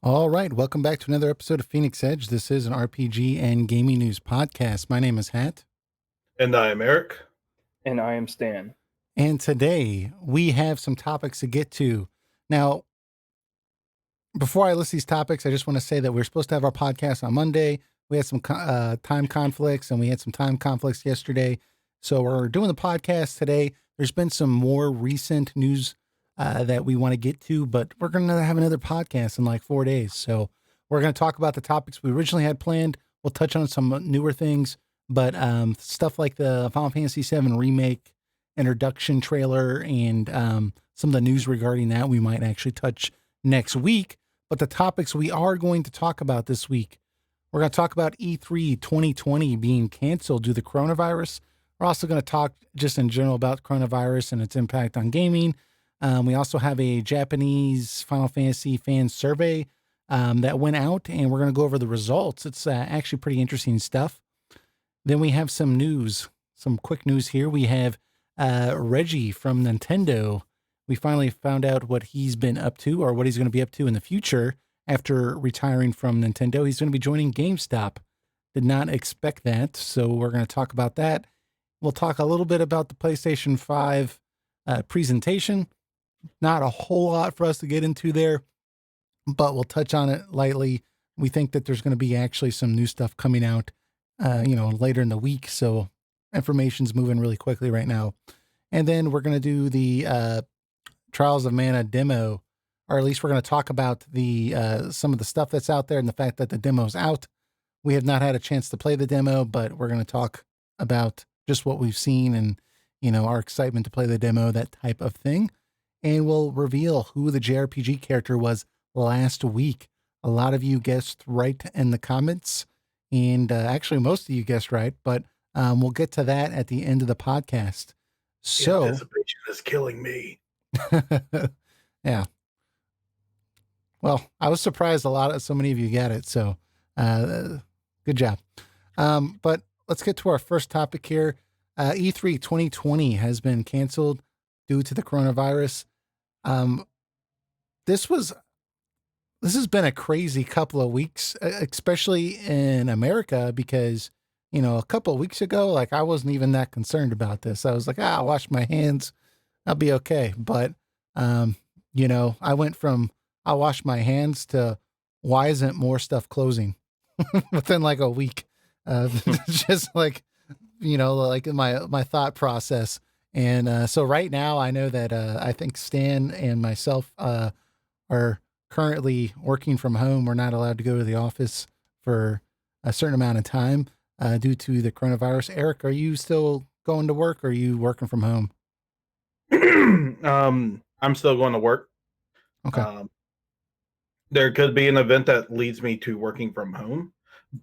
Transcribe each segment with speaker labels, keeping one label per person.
Speaker 1: All right, welcome back to another episode of Phoenix Edge. This is an RPG and gaming news podcast. My name is Hat,
Speaker 2: And I am Eric.
Speaker 3: And I am Stan.
Speaker 1: and today we have some topics to get to. Now, before I list these topics, I just want to say that we're supposed to have our podcast on Monday. We had some time conflicts, and we had some time conflicts yesterday. So we're doing the podcast today. There's been some more recent news that we want to get to, but we're going to have another podcast in like 4 days. So we're going to talk about the topics we originally had planned. We'll touch on some newer things, but stuff like the Final Fantasy VII Remake introduction trailer and some of the news regarding that we might actually touch next week. But the topics we are going to talk about this week, we're going to talk about E3 2020 being canceled due to the coronavirus. We're also going to talk just in general about coronavirus and its impact on gaming. We also have a Japanese Final Fantasy fan survey that went out, and we're going to go over the results. It's actually pretty interesting stuff. Then we have some news, some quick news here. We have Reggie from Nintendo. We finally found out what he's been up to or what he's going to be up to in the future after retiring from Nintendo. He's going to be joining Gamestop. Did not expect that, so we're going to talk about that. We'll talk a little bit about the PlayStation 5 presentation. Not a whole lot for us to get into there, but we'll touch on it lightly. We think that there's going to be actually some new stuff coming out, later in the week. So information's moving really quickly right now. And then we're going to do the Trials of Mana demo, or at least we're going to talk about the some of the stuff that's out there and the fact that the demo's out. We have not had a chance to play the demo, but we're going to talk about just what we've seen and, our excitement to play the demo, that type of thing. And we'll reveal who the JRPG character was last week. A lot of you guessed right in the comments, and actually most of you guessed right, but we'll get to that at the end of the podcast. So,
Speaker 2: Anticipation is killing me.
Speaker 1: yeah. Well, I was surprised so many of you got it, so good job. But let's get to our first topic here. E3 2020 has been canceled due to the coronavirus. This has been a crazy couple of weeks, especially in America, because, a couple of weeks ago, like I wasn't even that concerned about this. I was like, I'll wash my hands. I'll be okay. But, I went from I'll wash my hands to why isn't more stuff closing within like a week? Just like, like my thought process. And so right now I know that I think Stan and myself are currently working from home. We're not allowed to go to the office for a certain amount of time due to the coronavirus. Eric, are you still going to work or are you working from home?
Speaker 2: I'm still going to work.
Speaker 1: Okay.
Speaker 2: There could be an event that leads me to working from home,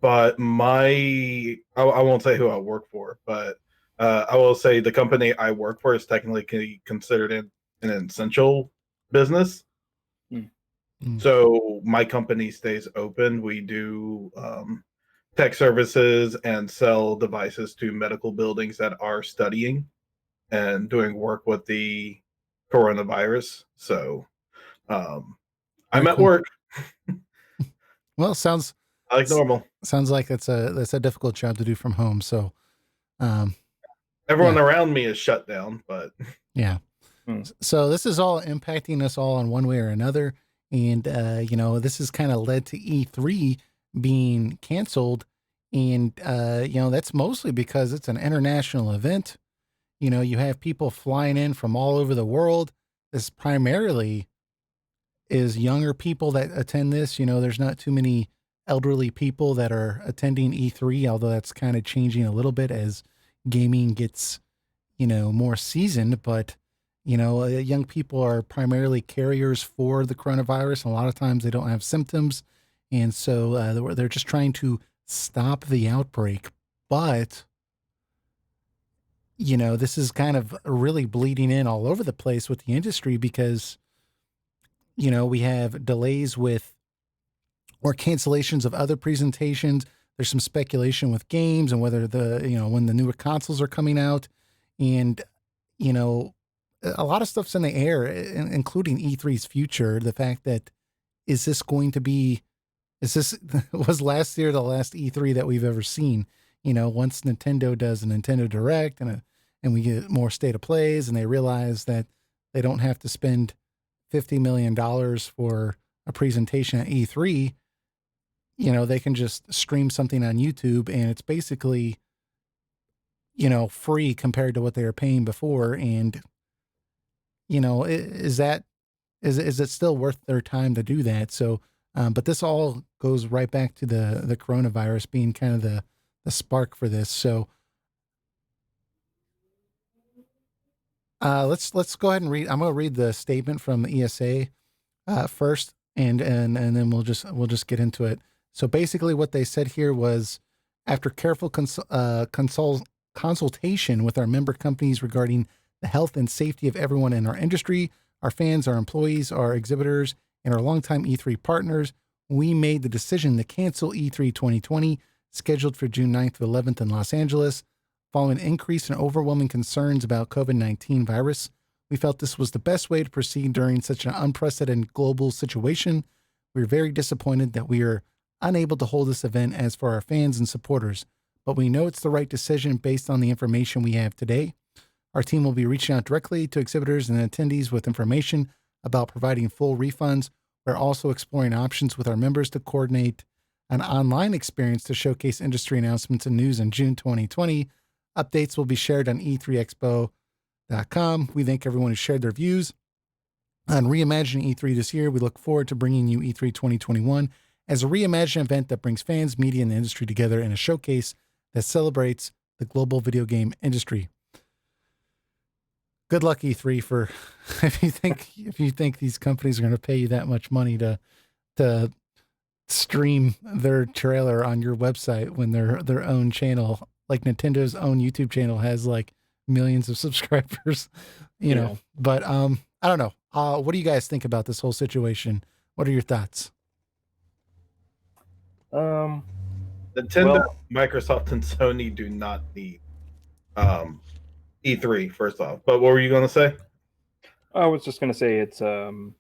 Speaker 2: but I won't say who I work for, but I will say the company I work for is technically considered an essential business. So my company stays open. We do tech services and sell devices to medical buildings that are studying and doing work with the coronavirus. So I'm at work.
Speaker 1: Well, sounds
Speaker 2: like normal.
Speaker 1: Sounds like that's a difficult job to do from home. So
Speaker 2: everyone around me is shut down, but
Speaker 1: yeah. So this is all impacting us all in one way or another. And, this has kind of led to E3 being canceled. And, that's mostly because it's an international event. You have people flying in from all over the world. This primarily is younger people that attend this. There's not too many elderly people that are attending E3, although that's kind of changing a little bit as gaming gets, more seasoned. But young people are primarily carriers for the coronavirus. And a lot of times they don't have symptoms. And so they're just trying to stop the outbreak. But, this is kind of really bleeding in all over the place with the industry because, we have delays with or cancellations of other presentations. There's some speculation with games and whether when the newer consoles are coming out. And, a lot of stuff's in the air, including E3's future. The fact that is this going to be, is this, was last year the last E3 that we've ever seen? Once Nintendo does a Nintendo Direct and we get more state of plays and they realize that they don't have to spend $50 million for a presentation at E3, they can just stream something on YouTube and it's basically, free compared to what they were paying before. And, is it still worth their time to do that? So, but this all goes right back to the coronavirus being kind of the spark for this. So, let's go ahead and read. I'm going to read the statement from the ESA first, and then we'll just get into it. So basically, what they said here was, after careful consultation with our member companies regarding the health and safety of everyone in our industry, our fans, our employees, our exhibitors, and our longtime E3 partners, we made the decision to cancel E3 2020, scheduled for June 9th to 11th in Los Angeles. Following an increase in overwhelming concerns about COVID-19 virus, we felt this was the best way to proceed during such an unprecedented global situation. We're very disappointed that we are unable to hold this event as for our fans and supporters, but we know it's the right decision based on the information we have today. Our team will be reaching out directly to exhibitors and attendees with information about providing full refunds. We're also exploring options with our members to coordinate an online experience to showcase industry announcements and news in June 2020. Updates will be shared on e3expo.com. We thank everyone who shared their views on reimagining E3 this year. We look forward to bringing you E3 2021 as a reimagined event that brings fans, media, and the industry together in a showcase that celebrates the global video game industry. Good luck, E3, for if you think these companies are going to pay you that much money to stream their trailer on your website when their own channel, like Nintendo's own YouTube channel, has like millions of subscribers, know. But I don't know. What do you guys think about this whole situation? What are your thoughts?
Speaker 2: Nintendo, Microsoft, and Sony do not need E3, first off. But what were you going to say?
Speaker 3: I was just going to say it's in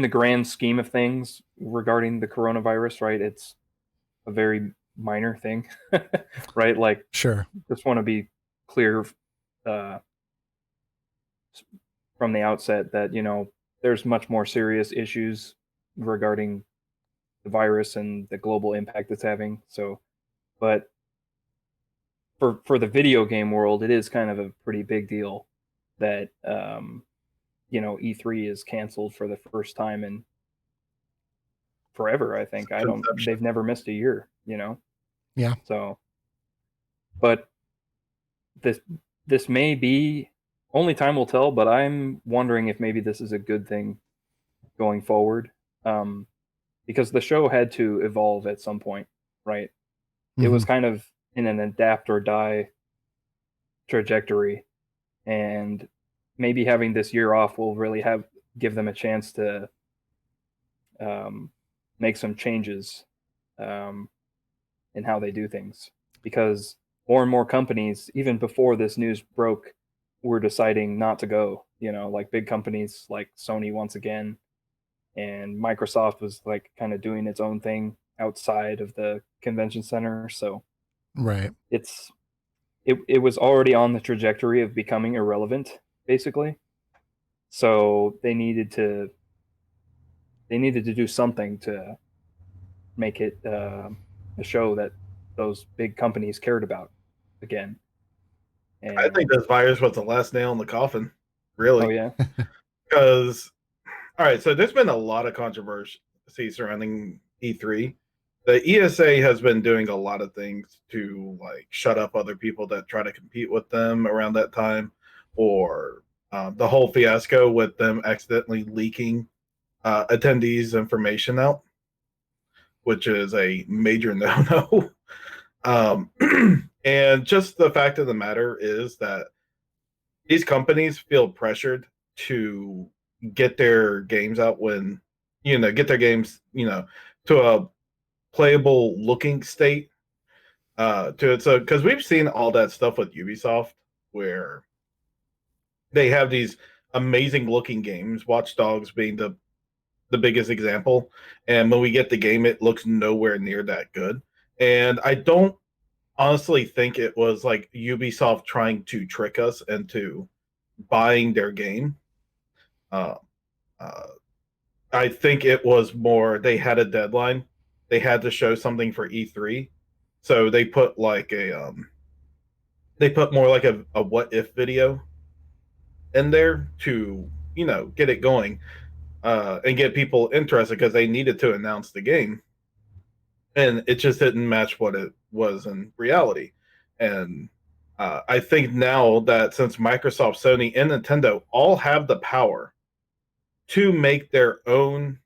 Speaker 3: the grand scheme of things regarding the coronavirus, right? It's a very minor thing, right? Like,
Speaker 1: sure.
Speaker 3: Just want to be clear from the outset that, there's much more serious issues regarding the virus and the global impact it's having. So, but for the video game world, it is kind of a pretty big deal that E3 is canceled for the first time in forever. I think they've never missed a year.
Speaker 1: Yeah.
Speaker 3: So, but this may be, only time will tell. But I'm wondering if maybe this is a good thing going forward, because the show had to evolve at some point, right? Mm-hmm. It was kind of in an adapt or die trajectory, and maybe having this year off will really give them a chance to make some changes in how they do things, because more and more companies, even before this news broke, were deciding not to go, like big companies like Sony once again, and Microsoft was like kind of doing its own thing outside of the convention center. So
Speaker 1: right,
Speaker 3: it was already on the trajectory of becoming irrelevant, basically. So they needed to do something to make it a show that those big companies cared about again.
Speaker 2: And I think this virus was the last nail in the coffin, really.
Speaker 3: Oh yeah.
Speaker 2: Because, all right, so there's been a lot of controversy surrounding E3. The ESA has been doing a lot of things to like shut up other people that try to compete with them around that time, or the whole fiasco with them accidentally leaking attendees' information out, which is a major no-no. And just the fact of the matter is that these companies feel pressured to get their games out when, get their games, to a playable looking state. Because we've seen all that stuff with Ubisoft where they have these amazing looking games, Watch Dogs being the biggest example. And when we get the game, it looks nowhere near that good. And I don't honestly think it was like Ubisoft trying to trick us into buying their game. Uh, uh, I think it was more they had a deadline. They had to show something for E3. So they put like they put more like a what if video in there to, get it going, and get people interested because they needed to announce the game. And it just didn't match what it was in reality. And I think now that since Microsoft, Sony, and Nintendo all have the power to make their own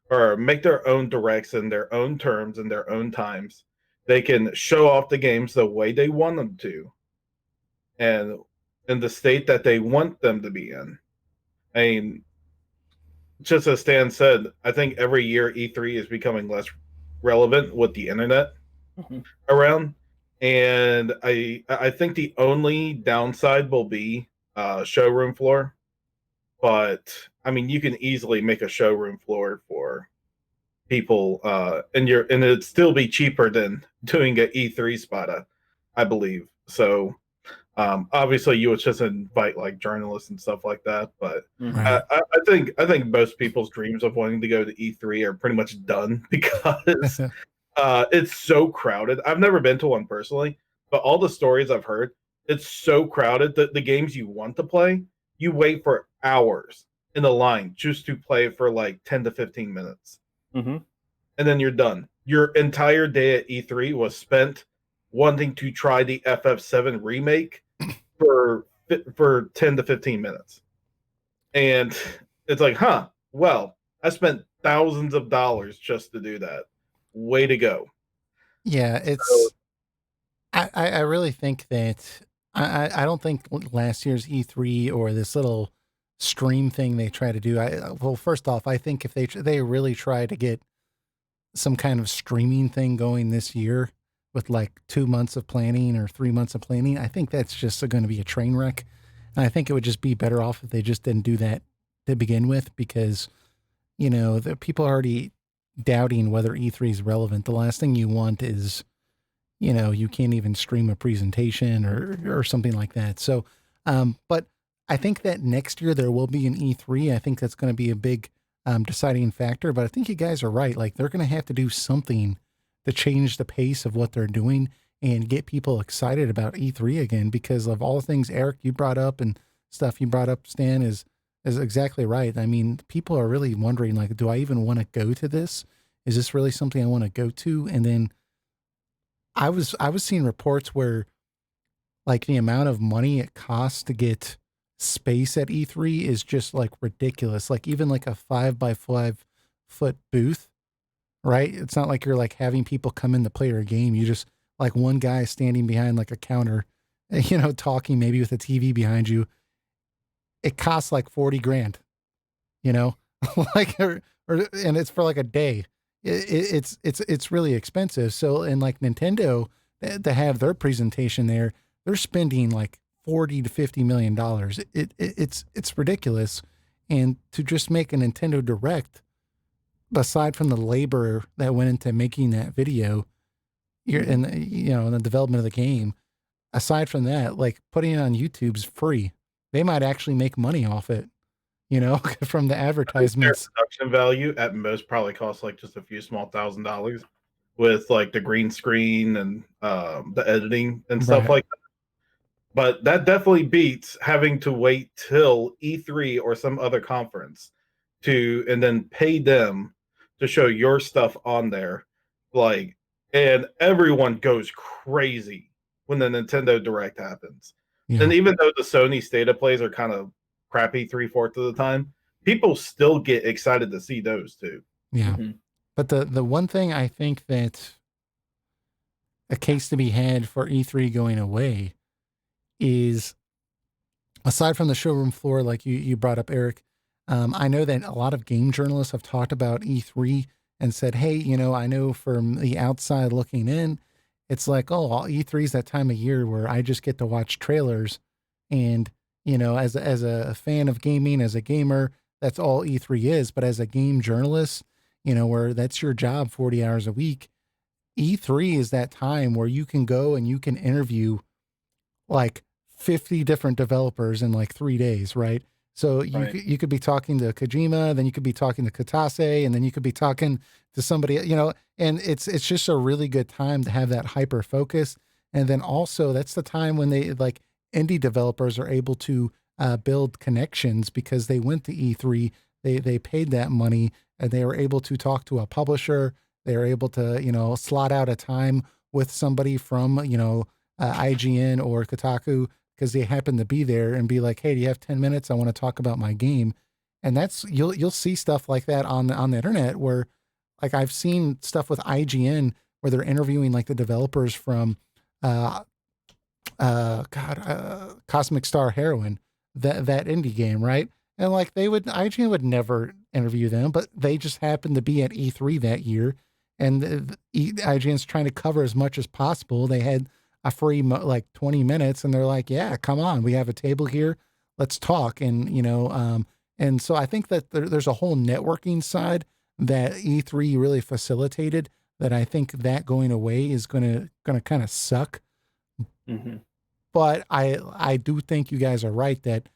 Speaker 2: directs in their own terms and their own times, they can show off the games the way they want them to and in the state that they want them to be in. I mean, just as Stan said, I think every year E3 is becoming less relevant with the internet around. And I think the only downside will be showroom floor. But I mean, you can easily make a showroom floor for people, and it'd still be cheaper than doing an E3 spot, I believe. So obviously, you would just invite like journalists and stuff like that. But
Speaker 1: Right.
Speaker 2: I think most people's dreams of wanting to go to E3 are pretty much done because it's so crowded. I've never been to one personally, but all the stories I've heard, it's so crowded that the games you want to play, you wait for hours in the line just to play for like 10 to 15 minutes.
Speaker 3: Mm-hmm.
Speaker 2: And then you're done. Your entire day at E3 was spent wanting to try the FF7 remake for 10 to 15 minutes. And it's like, well, I spent thousands of dollars just to do that. Way to go.
Speaker 1: Yeah, it's. I really think that I don't think last year's E3 or this little stream thing they try to do. Well, first off, I think if they really try to get some kind of streaming thing going this year with like 2 months of planning or 3 months of planning, I think that's just going to be a train wreck. And I think it would just be better off if they just didn't do that to begin with, because the people are already doubting whether E3 is relevant. The last thing you want is you can't even stream a presentation or something like that. So, but I think that next year there will be an E3. I think that's going to be a big deciding factor. But I think you guys are right. Like, they're going to have to do something to change the pace of what they're doing and get people excited about E3 again, because of all the things Eric you brought up and stuff you brought up, Stan, is exactly right. I mean, people are really wondering, like, do I even want to go to this? Is this really something I want to go to? And then I was seeing reports where like the amount of money it costs to get space at E3 is just like ridiculous. Like even like a 5x5 foot booth, right? It's not like you're like having people come in to play your game. You just like one guy standing behind like a counter, talking maybe with a TV behind you. It costs like 40 grand, like, and it's for like a day. It's really expensive. So, and like Nintendo, to have their presentation there, they're spending like $40 to $50 million. It's ridiculous. And to just make a Nintendo Direct, aside from the labor that went into making that video, in the development of the game, aside from that, like putting it on YouTube's free. They might actually make money off it, from the advertisements.
Speaker 2: Their production value at most probably costs like just a few small $1,000 with like the green screen and the editing and stuff
Speaker 1: Right.
Speaker 2: like that. But that definitely beats having to wait till E3 or some other conference and then pay them to show your stuff on there. Like, and everyone goes crazy when the Nintendo Direct happens.
Speaker 1: Yeah.
Speaker 2: And even though the Sony State of Plays are kind of crappy 3/4 of the time, people still get excited to see those too.
Speaker 1: Yeah.
Speaker 3: Mm-hmm.
Speaker 1: But the one thing I think that a case to be had for E3 going away is, aside from the showroom floor, like you brought up, Eric, I know that a lot of game journalists have talked about E3 and said, hey, I know from the outside looking in, it's like, oh, E3 is that time of year where I just get to watch trailers and, as a fan of gaming, as a gamer, that's all E3 is. But as a game journalist, where that's your job 40 hours a week, E3 is that time where you can go and you can interview like 50 different developers in like 3 days, right? So
Speaker 3: Right.
Speaker 1: you could be talking to Kojima, then you could be talking to Katase, and then you could be talking to somebody, and it's just a really good time to have that hyper focus. And then also that's the time when they like indie developers are able to build connections because they went to E3, they paid that money, and they were able to talk to a publisher. They were able to slot out a time with somebody from IGN or Kotaku because they happen to be there and be like, "Hey, do you have 10 minutes? I want to talk about my game." And that's you'll see stuff like that on the internet where like I've seen stuff with IGN where they're interviewing like the developers from uh Cosmic Star Heroine, that indie game, right? And like IGN would never interview them, but they just happened to be at E3 that year, and IGN's trying to cover as much as possible. They had a free like 20 minutes, and they're like, "Yeah, come on, we have a table here, let's talk." And and so I think that there's a whole networking side that E3 really facilitated. That I think that going away is gonna kind of suck.
Speaker 3: Mm-hmm.
Speaker 1: But I do think you guys are right that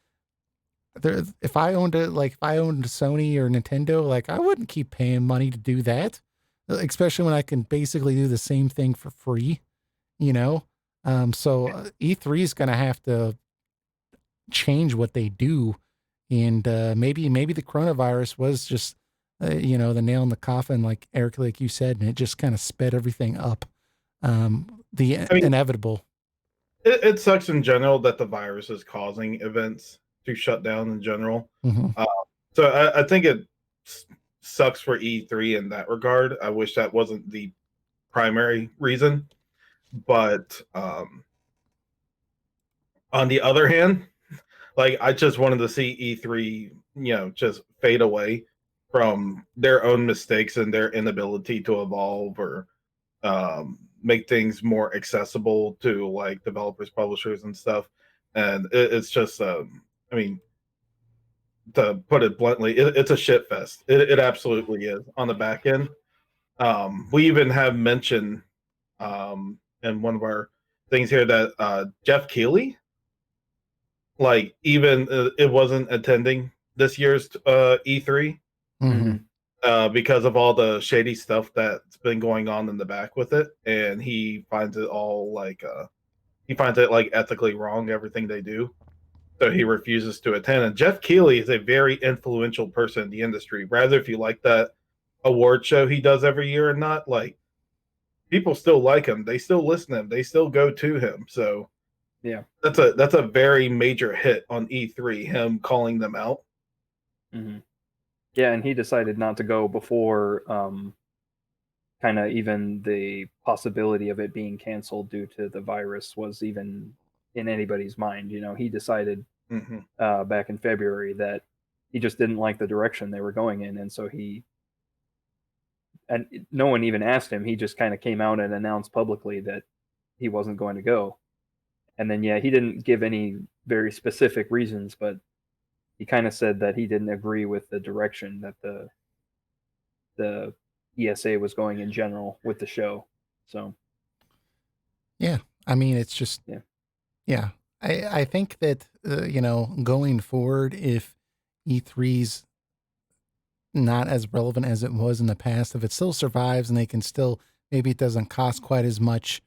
Speaker 1: if I owned a Sony or Nintendo, like I wouldn't keep paying money to do that, especially when I can basically do the same thing for free, you know. So E3 is gonna have to change what they do, and maybe the coronavirus was just the nail in the coffin, like Eric, like you said, and it just kind of sped everything up. The
Speaker 2: I mean,
Speaker 1: inevitable.
Speaker 2: it sucks in general that the virus is causing events to shut down in general.
Speaker 1: Hmm.
Speaker 2: Uh, so I think it sucks for E3 in that regard. I wish that wasn't the primary reason, but on the other hand, like I just wanted to see E3, just fade away from their own mistakes and their inability to evolve or make things more accessible to like developers, publishers, and stuff. And it's just, I mean, to put it bluntly, it's a shit fest. It absolutely is on the back end. We even have mentioned in one of our things here that Jeff Keighley, like, even it wasn't attending this year's E3
Speaker 1: Hmm.
Speaker 2: because of all the shady stuff that's been going on in the back with it, and he finds it all like he finds it like ethically wrong everything they do, so he refuses to attend. And Jeff Keighley is a very influential person in the industry. Rather, if you like that award show he does every year or not, like people still like him, they still listen to him, they still go to him. So
Speaker 3: Yeah.
Speaker 2: that's a very major hit on E3, him calling them out.
Speaker 3: Mm-hmm. Yeah, and he decided not to go before kind of even the possibility of it being canceled due to the virus was even in anybody's mind. He decided
Speaker 2: Mm-hmm.
Speaker 3: back in February that he just didn't like the direction they were going in, and so and no one even asked him. He just kind of came out and announced publicly that he wasn't going to go. And then yeah, he didn't give any very specific reasons, but he kind of said that he didn't agree with the direction that the ESA was going in general with the show. So
Speaker 1: Yeah, I mean, it's just
Speaker 3: yeah.
Speaker 1: yeah. I think that going forward, if E3's not as relevant as it was in the past, if it still survives and they can still maybe it doesn't cost quite as much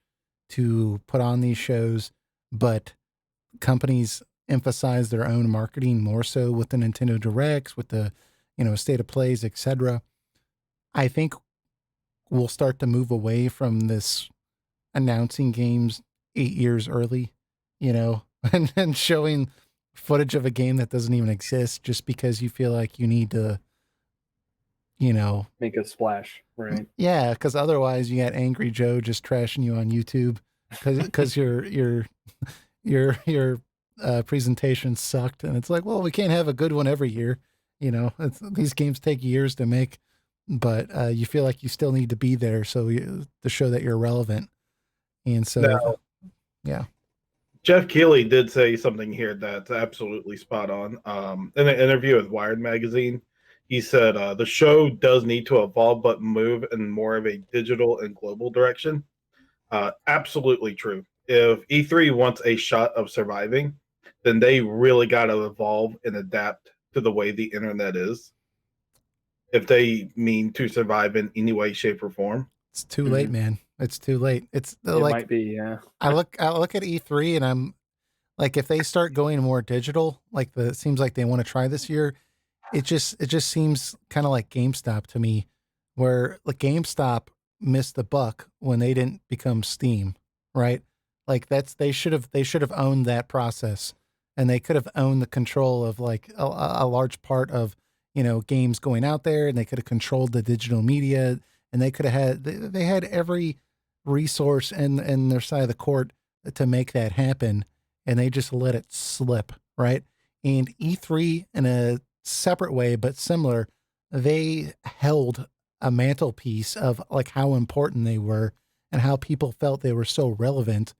Speaker 1: to put on these shows, but companies emphasize their own marketing more so with the Nintendo Directs, with the state of plays, etc. I think we'll start to move away from this announcing games 8 years early, and showing footage of a game that doesn't even exist just because you feel like you need to,
Speaker 3: Make a splash, right?
Speaker 1: yeah, because otherwise you got Angry Joe just trashing you on YouTube because your presentation sucked, and it's like, well, we can't have a good one every year. These games take years to make, but you feel like you still need to be there to show that you're relevant. And so,
Speaker 2: Now,
Speaker 1: yeah.
Speaker 2: Jeff Keighley did say something here that's absolutely spot on. In an interview with Wired magazine, he said the show does need to evolve, but move in more of a digital and global direction. Absolutely true. If E3 wants a shot of surviving, then they really got to evolve and adapt to the way the internet is. If they mean to survive in any way, shape, or form,
Speaker 1: It's too late, man. It's too late. It's
Speaker 3: It
Speaker 1: like
Speaker 3: might be, yeah.
Speaker 1: I look at E3 and I'm like, if they start going more digital, like it seems like they want to try this year, it just seems kind of like GameStop to me, where like GameStop missed the buck when they didn't become Steam, right? Like they should have owned that process, and they could have owned the control of like a large part of games going out there, and they could have controlled the digital media, and they could have had they had every resource in their side of the court to make that happen, and they just let it slip, right? And E3 in a separate way, but similar, they held a mantelpiece of like how important they were and how people felt they were so relevant.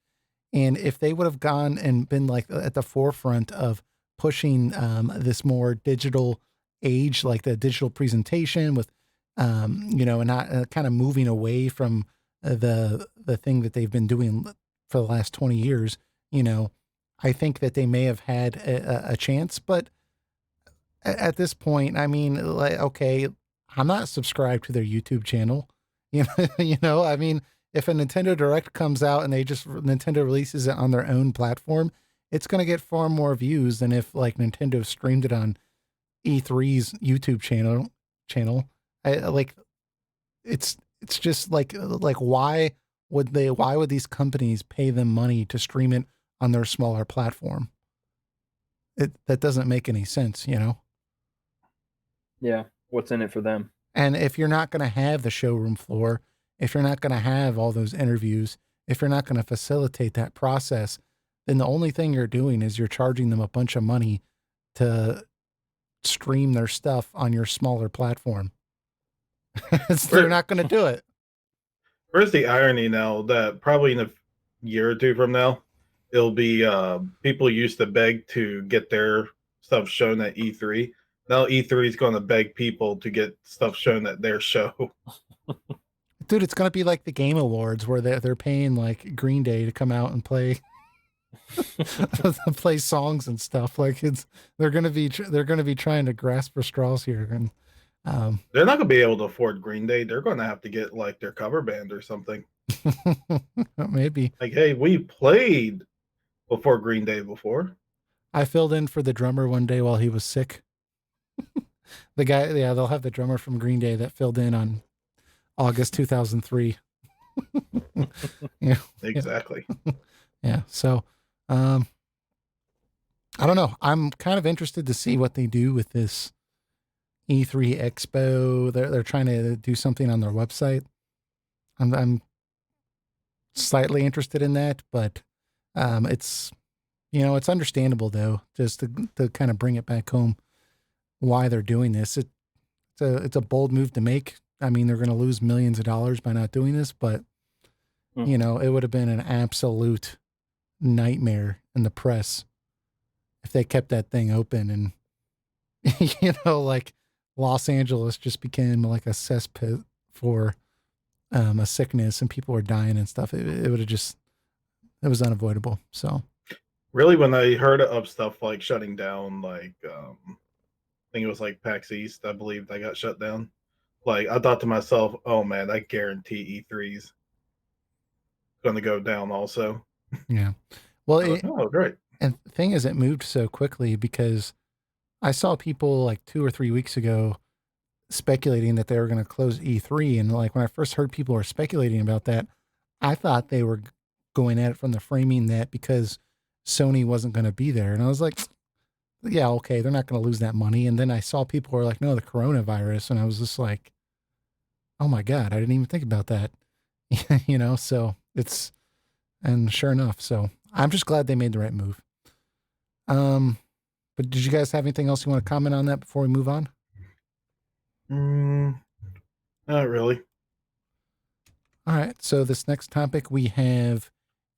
Speaker 1: And if they would have gone and been like at the forefront of pushing this more digital age, like the digital presentation with, and not kind of moving away from the thing that they've been doing for the last 20 years, I think that they may have had a chance. But at this point, I mean, like, okay, I'm not subscribed to their YouTube channel. I mean, if a Nintendo Direct comes out and Nintendo releases it on their own platform, it's going to get far more views than if like Nintendo streamed it on E3's YouTube channel. Like it's just like why would these companies pay them money to stream it on their smaller platform? That doesn't make any sense,
Speaker 3: Yeah. What's in it for them?
Speaker 1: And if you're not going to have the showroom floor, if you're not going to have all those interviews, if you're not going to facilitate that process, then the only thing you're doing is you're charging them a bunch of money to stream their stuff on your smaller platform. They're not going to do it.
Speaker 2: where's the irony now that probably in a year or two from now, it'll be people used to beg to get their stuff shown at E3. Now E3 is going to beg people to get stuff shown at their show.
Speaker 1: Dude, it's going to be like the Game Awards where they're paying like Green Day to come out and play play songs and stuff. Like they're going to be trying to grasp for straws here, and
Speaker 2: they're not going to be able to afford Green Day. They're going to have to get like their cover band or something.
Speaker 1: Maybe.
Speaker 2: Like, hey, we played before Green Day before.
Speaker 1: I filled in for the drummer one day while he was sick. The guy, yeah, they'll have the drummer from Green Day that filled in on August 2003. Yeah,
Speaker 2: exactly.
Speaker 1: Yeah. So, I don't know. I'm kind of interested to see what they do with this E3 Expo. They're trying to do something on their website. I'm slightly interested in that, but it's it's understandable though, just to kind of bring it back home why they're doing this. It's a bold move to make. I mean, they're going to lose millions of dollars by not doing this, but it would have been an absolute nightmare in the press if they kept that thing open and like Los Angeles just became like a cesspit for a sickness and people were dying and stuff. It would have it was unavoidable. So
Speaker 2: really, when I heard of stuff like shutting down, like I think it was like PAX East, I believe that got shut down. Like I thought to myself, oh man, I guarantee E3's going to go down also.
Speaker 1: Yeah. Well,
Speaker 2: oh great.
Speaker 1: And the thing is, it moved so quickly because I saw people like 2 or 3 weeks ago speculating that they were going to close E3. And like when I first heard people were speculating about that, I thought they were going at it from the framing that because Sony wasn't going to be there. And I was like, yeah, okay, they're not going to lose that money. And then I saw people were like, no, the coronavirus. And I was just like, oh my God, I didn't even think about that. So and sure enough. So I'm just glad they made the right move. But did you guys have anything else you want to comment on that before we move on?
Speaker 2: Not really.
Speaker 1: All right. So this next topic, we have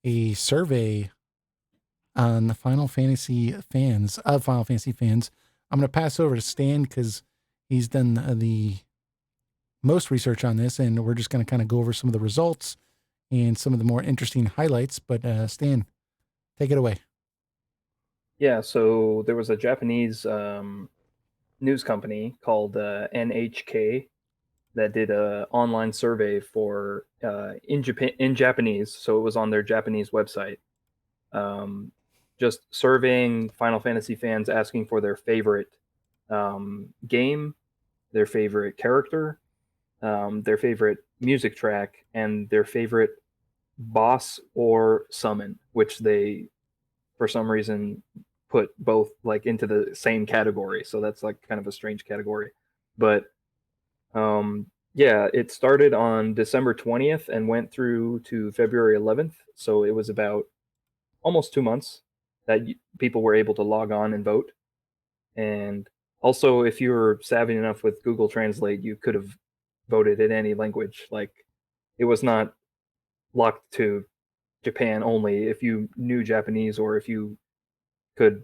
Speaker 1: a survey on the Final Fantasy fans. I'm going to pass over to Stan because he's done the most research on this, and we're just going to kind of go over some of the results and some of the more interesting highlights. But Stan, take it away.
Speaker 3: Yeah, so there was a Japanese news company called NHK that did a online survey for in Japanese, so it was on their Japanese website, just surveying Final Fantasy fans, asking for their favorite game, their favorite character, their favorite music track, and their favorite boss or summon, which they, for some reason, put both like into the same category. So that's like kind of a strange category. But yeah, it started on December 20th and went through to February 11th. So it was about almost 2 months that people were able to log on and vote. And also, if you were savvy enough with Google Translate, you could have voted in any language. Like, it was not locked to Japan only. If you knew Japanese or if you could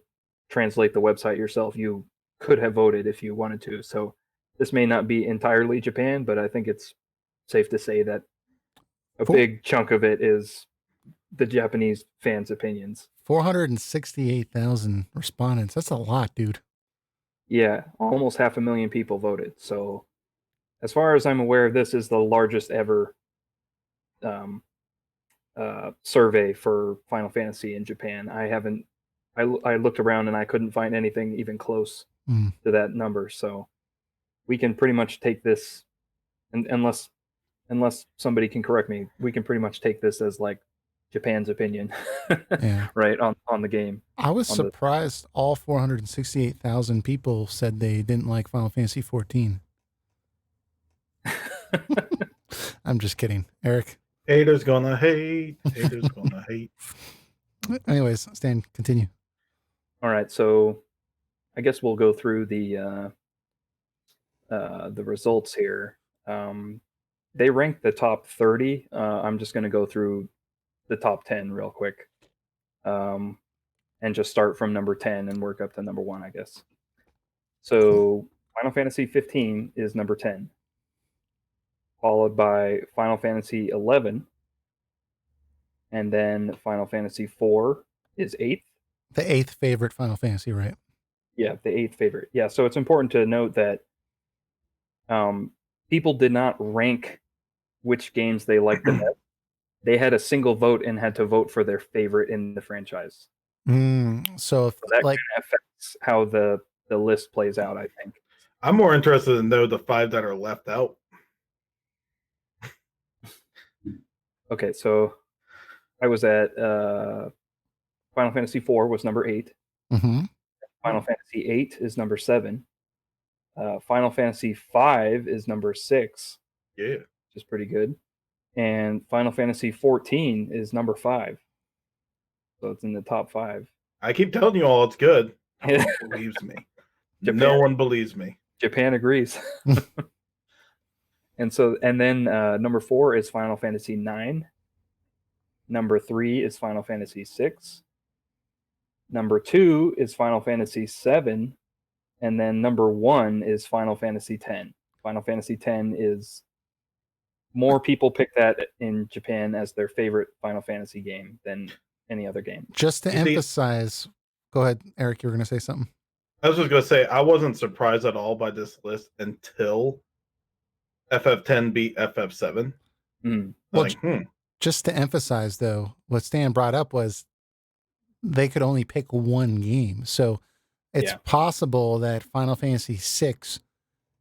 Speaker 3: translate the website yourself, you could have voted if you wanted to. So this may not be entirely Japan, but I think it's safe to say that a big chunk of it is the Japanese fans' opinions.
Speaker 1: 468,000 respondents. That's a lot, dude.
Speaker 3: Yeah, almost 500,000 people voted. So as far as I'm aware, this is the largest ever survey for Final Fantasy in Japan. I looked around and I couldn't find anything even close to that number. So we can pretty much take this, unless somebody can correct me, we can pretty much take this as like Japan's opinion,
Speaker 1: yeah.
Speaker 3: Right, on the game.
Speaker 1: I was surprised all 468,000 people said they didn't like Final Fantasy 14. I'm just kidding. Eric?
Speaker 2: Haters gonna hate. Haters gonna hate.
Speaker 1: Anyways, Stan, continue.
Speaker 3: All right, so I guess we'll go through the results here. They ranked the top 30. I'm just going to go through the top 10 real quick, and just start from number 10 and work up to number 1, I guess. So Final Fantasy 15 is number 10, followed by Final Fantasy 11, and then Final Fantasy 4 is 8th.
Speaker 1: The 8th favorite Final Fantasy, right?
Speaker 3: Yeah, the 8th favorite. Yeah, so it's important to note that people did not rank which games they liked the best. They had a single vote and had to vote for their favorite in the franchise.
Speaker 1: So
Speaker 3: that kind of affects how the list plays out, I think.
Speaker 2: I'm more interested in the 5 that are left out.
Speaker 3: Okay, so I was at Final Fantasy 4 was number 8.
Speaker 1: Mm-hmm.
Speaker 3: Final Fantasy 8 is number 7. Final Fantasy 5 is number 6.
Speaker 2: Yeah.
Speaker 3: Which is pretty good. And Final Fantasy 14 is number 5. So it's in the top 5.
Speaker 2: I keep telling you all it's good. No one believes me. No one believes me.
Speaker 3: Japan agrees. And then number 4 is Final Fantasy 9. Number 3 is Final Fantasy 6. Number 2 is Final Fantasy 7. And then number 1 is Final Fantasy 10. Final Fantasy 10 is, more people pick that in Japan as their favorite Final Fantasy game than any other game.
Speaker 1: Just to emphasize, go ahead, Eric, you were going to say something.
Speaker 2: I was just going to say, I wasn't surprised at all by this list until FF10 beat FF7.
Speaker 1: Well, just to emphasize, though, what Stan brought up was they could only pick one game. So it's possible that Final Fantasy VI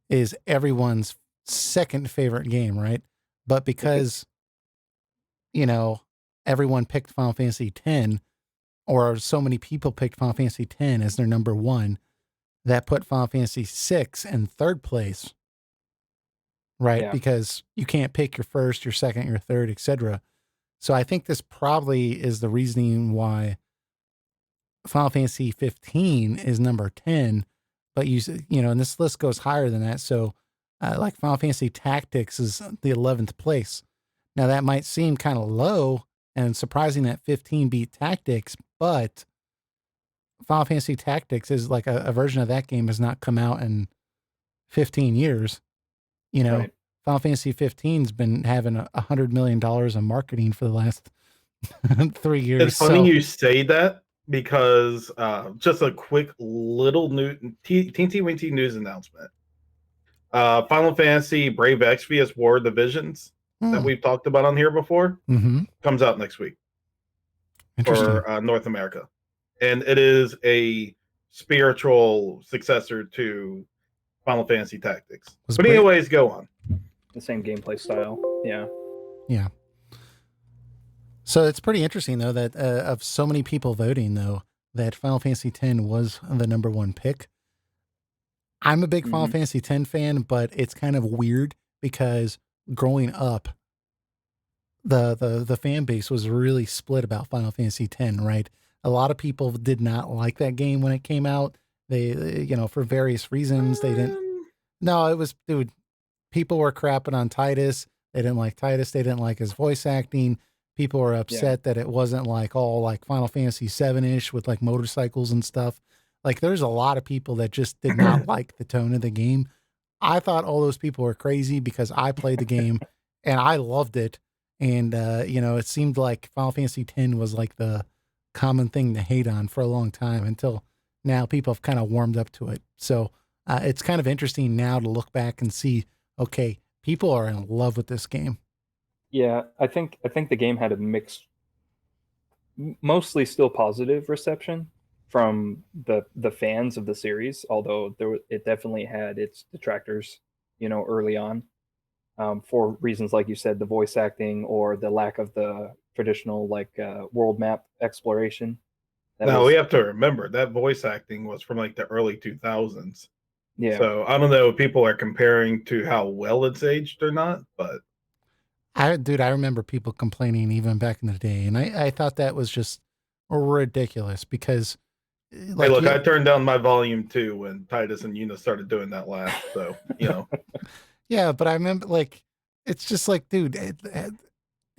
Speaker 1: is everyone's second favorite game, right? But because, everyone picked Final Fantasy X, or so many people picked Final Fantasy X as their number 1, that put Final Fantasy VI in third place, right? Yeah. Because you can't pick your first, your second, your third, etc. So I think this probably is the reasoning why Final Fantasy 15 is number 10, but and this list goes higher than that. So like Final Fantasy Tactics is the 11th place. Now that might seem kind of low and surprising that 15 beat Tactics, but Final Fantasy Tactics is like a version of that game has not come out in 15 years. You know,
Speaker 3: Right.
Speaker 1: Final Fantasy 15's been having $100 million in marketing for the last 3 years.
Speaker 2: It's funny you say that because just a quick little new teensy weensy news announcement. Final Fantasy Brave Exvius War of the Visions that we've talked about on here before comes out next week for North America. And it is a spiritual successor to Final Fantasy Tactics. But anyways, go on.
Speaker 3: The same gameplay style. Yeah.
Speaker 1: Yeah. So it's pretty interesting, though, that of so many people voting, though, that Final Fantasy X was the number one pick. I'm a big Final Fantasy X fan, but it's kind of weird because growing up, the fan base was really split about Final Fantasy X, right? A lot of people did not like that game when it came out. They for various reasons, they didn't. No, it was, dude, people were crapping on Titus. They didn't like Titus. They didn't like his voice acting. People were upset that it wasn't like all like Final Fantasy 7-ish with like motorcycles and stuff. Like there's a lot of people that just did not like the tone of the game. I thought all those people were crazy because I played the game and I loved it. And, it seemed like Final Fantasy X was like the common thing to hate on for a long time until now people have kind of warmed up to it. So it's kind of interesting now to look back and see, okay, people are in love with this game.
Speaker 3: Yeah, I think the game had a mixed, mostly still positive reception from the fans of the series, although it definitely had its detractors, early on, for reasons like you said, the voice acting or the lack of the traditional world map exploration.
Speaker 2: We have to remember that voice acting was from like the early 2000s.
Speaker 3: Yeah.
Speaker 2: So I don't know if people are comparing to how well it's aged or not, but
Speaker 1: I remember people complaining even back in the day, and I thought that was just ridiculous because,
Speaker 2: hey, look, I turned down my volume too when Titus and Yuna started doing that laugh. So
Speaker 1: yeah, but I remember it's just like, dude,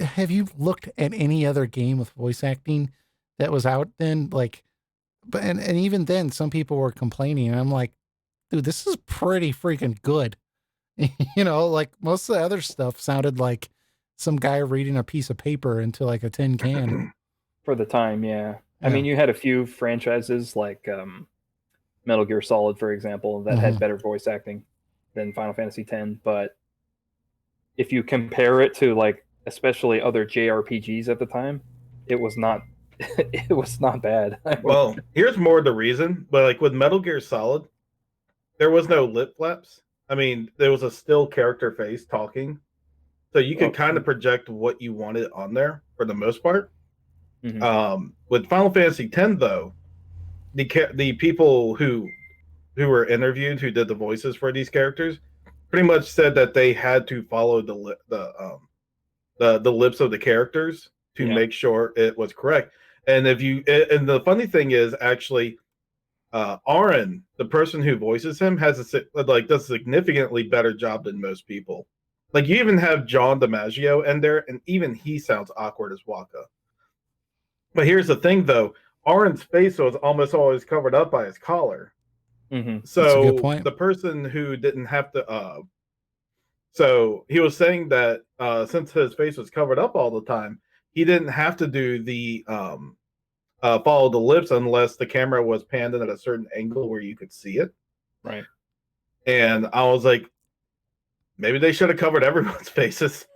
Speaker 1: have you looked at any other game with voice acting that was out then? And even then, some people were complaining, and I'm like, dude, this is pretty freaking good. Like most of the other stuff sounded like some guy reading a piece of paper into like a tin can.
Speaker 3: For the time, yeah. I mean, you had a few franchises like Metal Gear Solid, for example, that had better voice acting than Final Fantasy X. But if you compare it to especially other JRPGs at the time, it was not it was not bad.
Speaker 2: Well, here's more of the reason. But like with Metal Gear Solid, there was no lip flaps. I mean, there was a still character face talking. So you could kind of project what you wanted on there for the most part. With Final Fantasy X, though, the people who were interviewed, who did the voices for these characters, pretty much said that they had to follow the lips of the characters to make sure it was correct. And and the funny thing is, actually, Aaron, the person who voices him, does a significantly better job than most people. Like you even have John DiMaggio in there, and even he sounds awkward as Waka. But here's the thing, though: Aaron's face was almost always covered up by his collar. So the person who didn't have to, so he was saying that since his face was covered up all the time, he didn't have to do the follow the lips unless the camera was panned in at a certain angle where you could see it.
Speaker 3: Right.
Speaker 2: And I was like, maybe they should have covered everyone's faces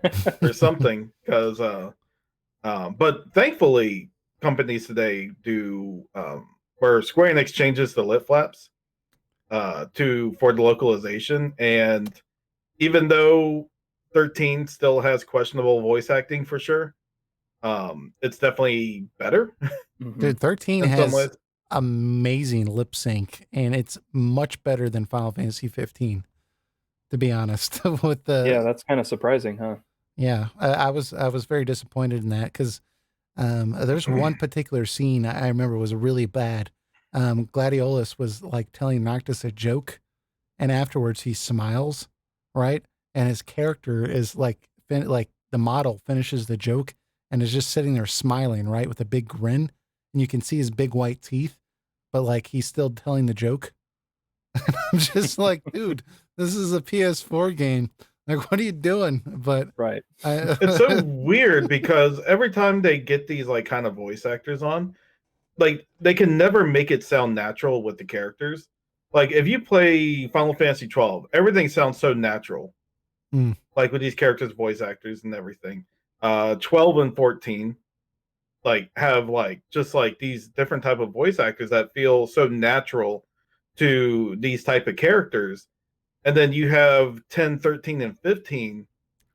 Speaker 2: or something, because but thankfully companies today do where Square Enix changes the lip flaps for the localization. And even though 13 still has questionable voice acting for sure, it's definitely better.
Speaker 1: Dude, 13 has amazing lip sync, and it's much better than Final Fantasy 15, to be honest.
Speaker 3: Yeah, that's kind of surprising, huh?
Speaker 1: Yeah, I was very disappointed in that because there's one particular scene I remember was really bad. Gladiolus was like telling Noctis a joke, and afterwards he smiles, right? And his character is like the model finishes the joke and is just sitting there smiling, right, with a big grin, and you can see his big white teeth. but like he's still telling the joke. I'm just like, dude, this is a PS4 game. Like, what are you doing? But
Speaker 3: Right.
Speaker 2: It's so weird because every time they get these like kind of voice actors on, like they can never make it sound natural with the characters. Like if you play Final Fantasy 12, everything sounds so natural. Like with these characters, voice actors and everything. 12 and 14 like have like just like these different type of voice actors that feel so natural to these type of characters. And then you have 10, 13, and 15,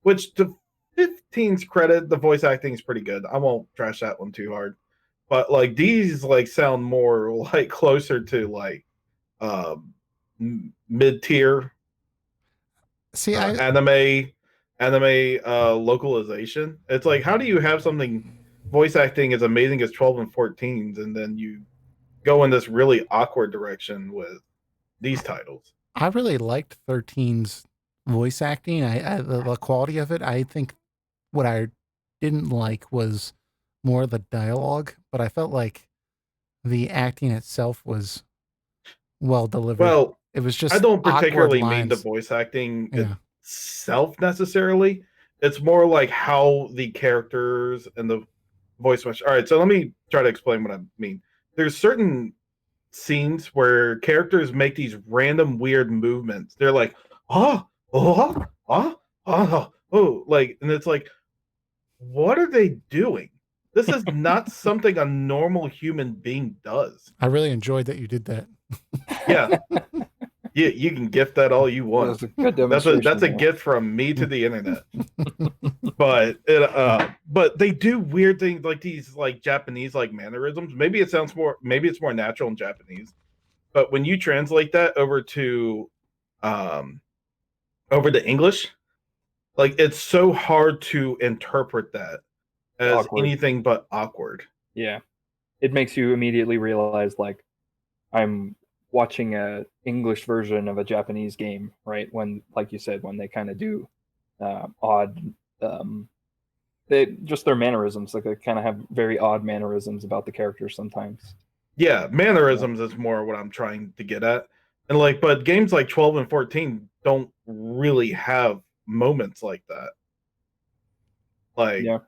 Speaker 2: which to 15's credit, the voice acting is pretty good. I won't trash that one too hard. But like these like sound more like closer to like mid-tier
Speaker 1: see,
Speaker 2: anime localization. It's like how do you have something voice acting as amazing as 12 and 14s and then you go in this really awkward direction with these titles?
Speaker 1: I really liked 13's voice acting. The quality of it. I think what I didn't like was more the dialogue, but I felt like the acting itself was well delivered.
Speaker 2: Well,
Speaker 1: it was just
Speaker 2: I don't particularly mean the
Speaker 1: lines.
Speaker 2: voice acting
Speaker 1: Yeah.
Speaker 2: itself necessarily. It's more like how the characters and the voice mesh. All right, so let me try to explain what I mean. There's certain scenes where characters make these random weird movements. They're like, like, and it's like, what are they doing? This is not something a normal human being does.
Speaker 1: I really enjoyed that you did that.
Speaker 2: Yeah. You can gift that all you want.
Speaker 3: That's a good demonstration.
Speaker 2: That's a gift from me to the internet. But they do weird things like these like Japanese like mannerisms. Maybe it's more natural in Japanese. But when you translate that over to English, like it's so hard to interpret that as
Speaker 3: Awkward.
Speaker 2: anything but awkward.
Speaker 3: Yeah. It makes you immediately realize like I'm watching a English version of a Japanese game, right? When, like you said, when they kind of do odd, they just their mannerisms, like they kind of have very odd mannerisms about the characters sometimes.
Speaker 2: Yeah, mannerisms is more what I'm trying to get at. And like, but games like 12 and 14 don't really have moments like that. Like,
Speaker 3: Yeah.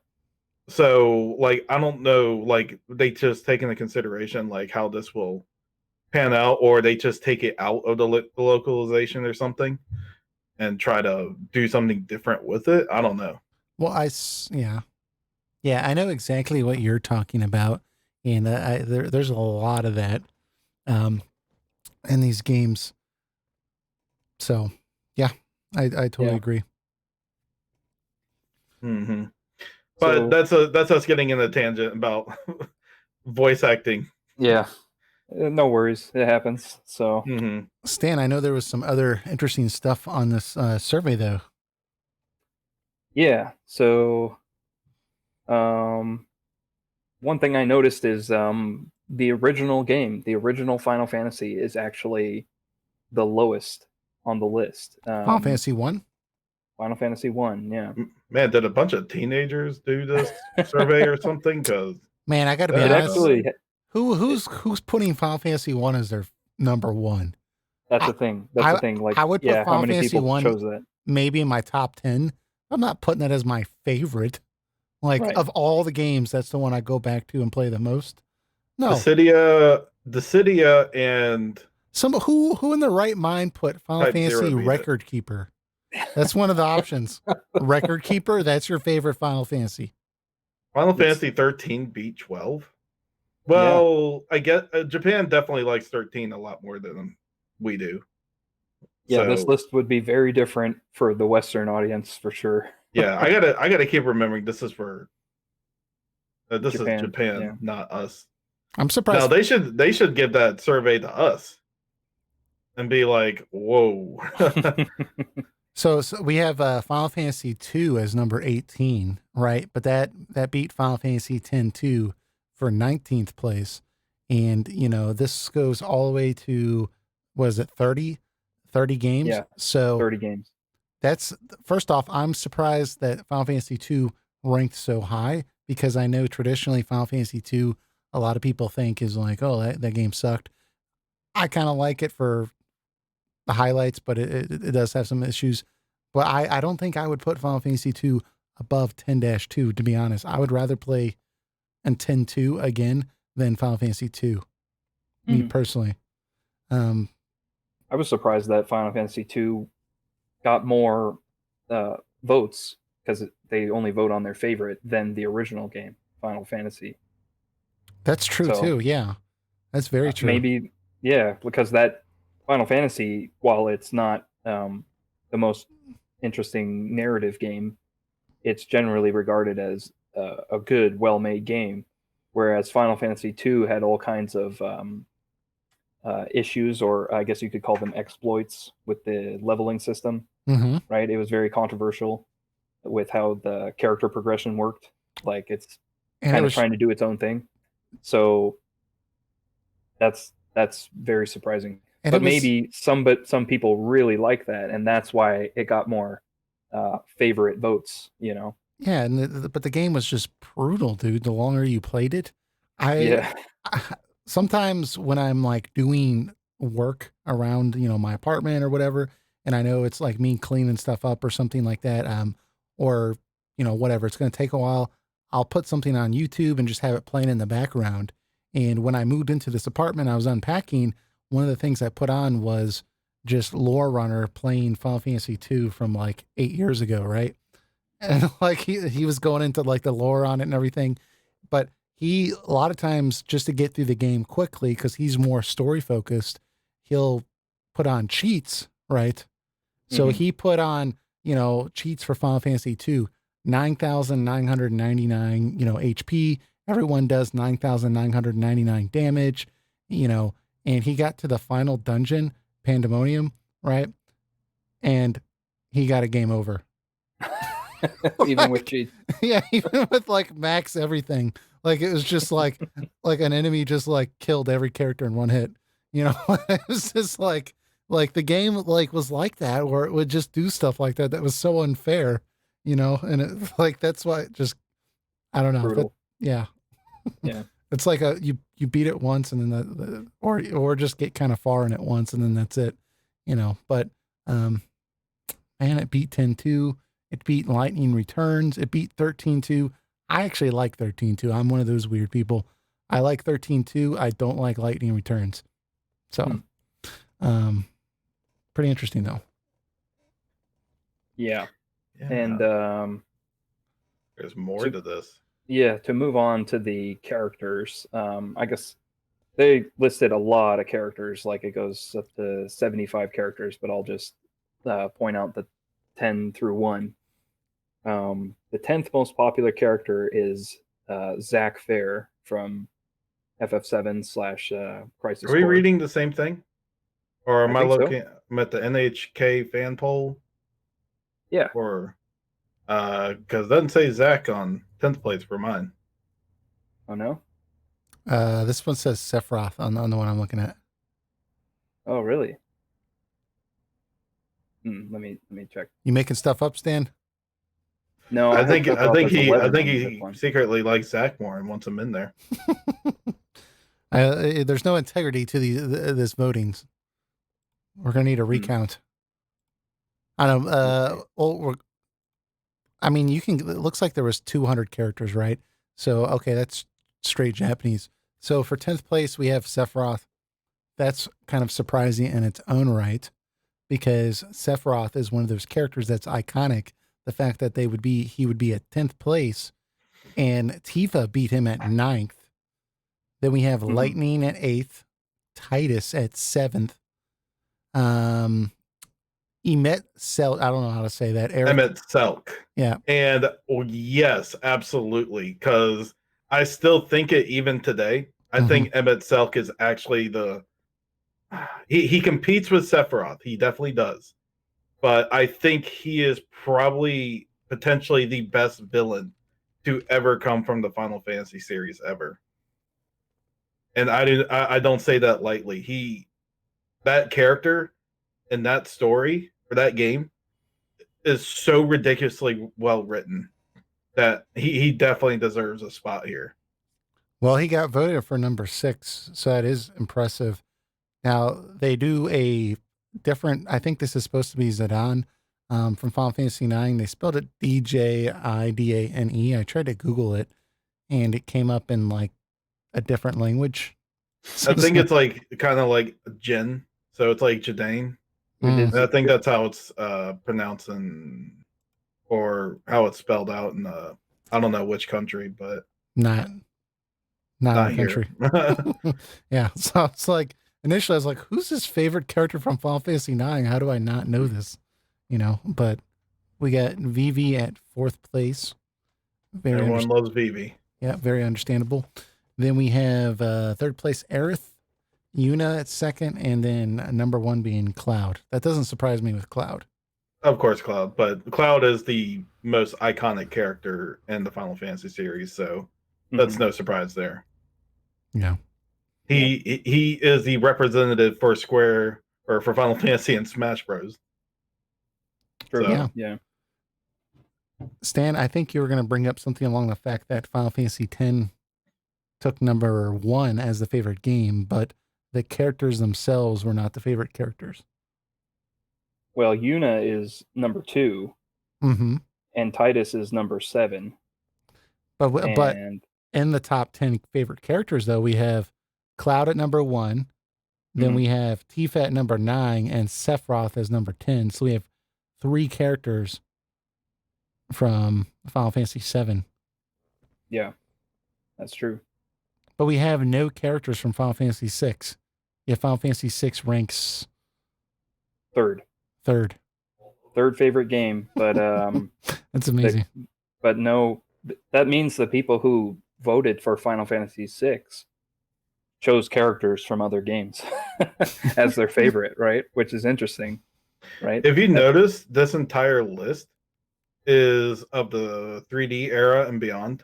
Speaker 2: so like, I don't know, like they just take into consideration like how this will pan out, or they just take it out of the localization or something and try to do something different with it. I don't know.
Speaker 1: Well, I know exactly what you're talking about, and there's a lot of that in these games. So, yeah, I totally agree.
Speaker 2: Mm-hmm. But that's us getting in a tangent about voice acting.
Speaker 3: Yeah. No worries, it happens. So,
Speaker 1: Stan, I know there was some other interesting stuff on this survey, though.
Speaker 3: Yeah. So, one thing I noticed is the original game, the original Final Fantasy, is actually the lowest on the list.
Speaker 1: Final Fantasy 1?
Speaker 3: Final Fantasy 1, yeah.
Speaker 2: Man, did a bunch of teenagers do this survey or something? Because
Speaker 1: man, I got to be honest. Who's putting Final Fantasy 1 as their number one?
Speaker 3: That's the thing. That's the thing. Like,
Speaker 1: I would put
Speaker 3: how many
Speaker 1: Fantasy
Speaker 3: people
Speaker 1: 1
Speaker 3: chose that?
Speaker 1: Maybe in my top 10. I'm not putting it as my favorite. Like, of all the games, that's the one I go back to and play the most. No.
Speaker 2: Dissidia and
Speaker 1: who in their right mind put Final Fantasy Record Keeper? That's one of the options. Record Keeper, that's your favorite Final Fantasy.
Speaker 2: Final Fantasy 13 beat 12. Well, I get Japan definitely likes 13 a lot more than we do.
Speaker 3: Yeah, so, this list would be very different for the Western audience for sure.
Speaker 2: Yeah, I gotta keep remembering this is for Japan, is Japan, not us.
Speaker 1: I'm surprised.
Speaker 2: No, they should give that survey to us and be like, whoa.
Speaker 1: So we have Final Fantasy 2 as number 18, right? But that beat Final Fantasy X-2 for 19th place. And, this goes all the way to, what is it, 30 games?
Speaker 3: Yeah,
Speaker 1: so
Speaker 3: 30 games.
Speaker 1: That's, first off, I'm surprised that Final Fantasy 2 ranked so high, because I know traditionally Final Fantasy 2, a lot of people think is like, oh, that game sucked. I kind of like it for the highlights, but it does have some issues. But I don't think I would put Final Fantasy 2 above 10-2, to be honest. I would rather play in 10-2 again than Final Fantasy 2, me personally.
Speaker 3: I was surprised that Final Fantasy 2 got more votes because they only vote on their favorite than the original game, Final Fantasy.
Speaker 1: That's true too. Yeah, that's very true.
Speaker 3: Maybe, yeah, because that Final Fantasy, while it's not the most interesting narrative game, it's generally regarded as a good, well-made game. Whereas Final Fantasy 2 had all kinds of issues, or I guess you could call them exploits, with the leveling system.
Speaker 1: Mm-hmm.
Speaker 3: Right? It was very controversial with how the character progression worked. Like it's kind of trying to do its own thing. So that's very surprising. But maybe some people really like that, and that's why it got more favorite votes. You know?
Speaker 1: Yeah, and but the game was just brutal, dude. The longer you played it, I sometimes when I'm like doing work around, my apartment or whatever, and I know it's like me cleaning stuff up or something like that, or whatever, it's going to take a while. I'll put something on YouTube and just have it playing in the background. And when I moved into this apartment, I was unpacking. One of the things I put on was just Lore Runner playing Final Fantasy 2 from like 8 years ago, right? And like he was going into like the lore on it and everything, but he a lot of times, just to get through the game quickly, because he's more story focused, he'll put on cheats, right? So he put on cheats for Final Fantasy 2, 9,999 HP. Everyone does 9,999 damage, and he got to the final dungeon, Pandemonium, right? And he got a game over.
Speaker 3: Even with cheats.
Speaker 1: Yeah, even with like max everything. Like it was just like an enemy just like killed every character in one hit. It was just like the game like was like that, where it would just do stuff like that was so unfair, and it like that's why it just I don't know.
Speaker 3: Brutal.
Speaker 1: Yeah.
Speaker 3: Yeah.
Speaker 1: It's like you beat it once and then or just get kind of far in it once and then that's it. But man, it beat 10-2. It beat Lightning Returns. It beat 13-2. I actually like 13-2. I'm one of those weird people. I like 13-2. I don't like Lightning Returns. So, pretty interesting though.
Speaker 3: Yeah. And
Speaker 2: there's more to this.
Speaker 3: Yeah, to move on to the characters, I guess they listed a lot of characters, like it goes up to 75 characters, but I'll just point out the 10 through 1. The 10th most popular character is Zack Fair from FF7 / Crisis
Speaker 2: Are we
Speaker 3: Core.
Speaker 2: reading the same thing? Or am I looking
Speaker 3: so.
Speaker 2: I'm at the NHK fan poll?
Speaker 3: Yeah.
Speaker 2: Or because it doesn't say Zack on 10th place for mine.
Speaker 3: Oh no?
Speaker 1: This one says Sephiroth on the one I'm looking at.
Speaker 3: Oh really? Let me check.
Speaker 1: You making stuff up, Stan?
Speaker 3: No,
Speaker 2: I think he secretly likes Zack more and wants him in there.
Speaker 1: There's no integrity to this voting. We're gonna need a recount. I don't. I mean, you can. It looks like there was 200 characters, right? So okay, that's straight Japanese. So for 10th place, we have Sephiroth. That's kind of surprising in its own right, because Sephiroth is one of those characters that's iconic. The fact that he would be at 10th place, and Tifa beat him at 9th. Then we have Lightning at 8th, Titus at 7th. Emet Selk, I don't know how to say that.
Speaker 2: Emet Selk.
Speaker 1: Yeah.
Speaker 2: And yes, absolutely. Because I still think it even today. I think Emet Selk is actually he competes with Sephiroth. He definitely does. But I think he is probably potentially the best villain to ever come from the Final Fantasy series ever. And I don't say that lightly. That character in that story for that game is so ridiculously well written that he definitely deserves a spot here.
Speaker 1: Well, he got voted for number 6, so that is impressive. Now, they do a different, I think this is supposed to be Zidane from Final Fantasy IX. They spelled it Djidane. I tried to Google it, and it came up in like a different language.
Speaker 2: I think it's like kind of like Jin, so it's like Jidane.
Speaker 3: We did.
Speaker 2: And I think that's how it's pronounced or how it's spelled out in I don't know which country, but
Speaker 1: not our
Speaker 2: here.
Speaker 1: country. Yeah, so it's like initially I was like, who's his favorite character from Final Fantasy IX? How do I not know this? But we got Vivi at 4th place.
Speaker 2: Everyone loves Vivi.
Speaker 1: Yeah, very understandable. Then we have 3rd place Aerith, Yuna at 2nd, and then number 1 being Cloud. That doesn't surprise me with Cloud.
Speaker 2: Of course, Cloud, but Cloud is the most iconic character in the Final Fantasy series, so that's no surprise there.
Speaker 1: Yeah.
Speaker 2: He is the representative for Square or for Final Fantasy and Smash Bros.
Speaker 3: True.
Speaker 2: So,
Speaker 3: yeah.
Speaker 1: Stan, I think you were going to bring up something along the fact that Final Fantasy X took number 1 as the favorite game, but the characters themselves were not the favorite characters.
Speaker 3: Well, Yuna is number 2, and Titus is number 7.
Speaker 1: But in the top 10 favorite characters, though, we have Cloud at number 1, then we have Tifa at number 9, and Sephiroth as number 10. So we have 3 characters from Final Fantasy VII.
Speaker 3: Yeah, that's true.
Speaker 1: But we have no characters from Final Fantasy VI. Yeah, Final Fantasy VI ranks
Speaker 3: third favorite game, but
Speaker 1: that's amazing.
Speaker 3: But no, that means the people who voted for Final Fantasy VI chose characters from other games as their favorite, right? Which is interesting, right?
Speaker 2: If you notice, this entire list is of the 3D era and beyond.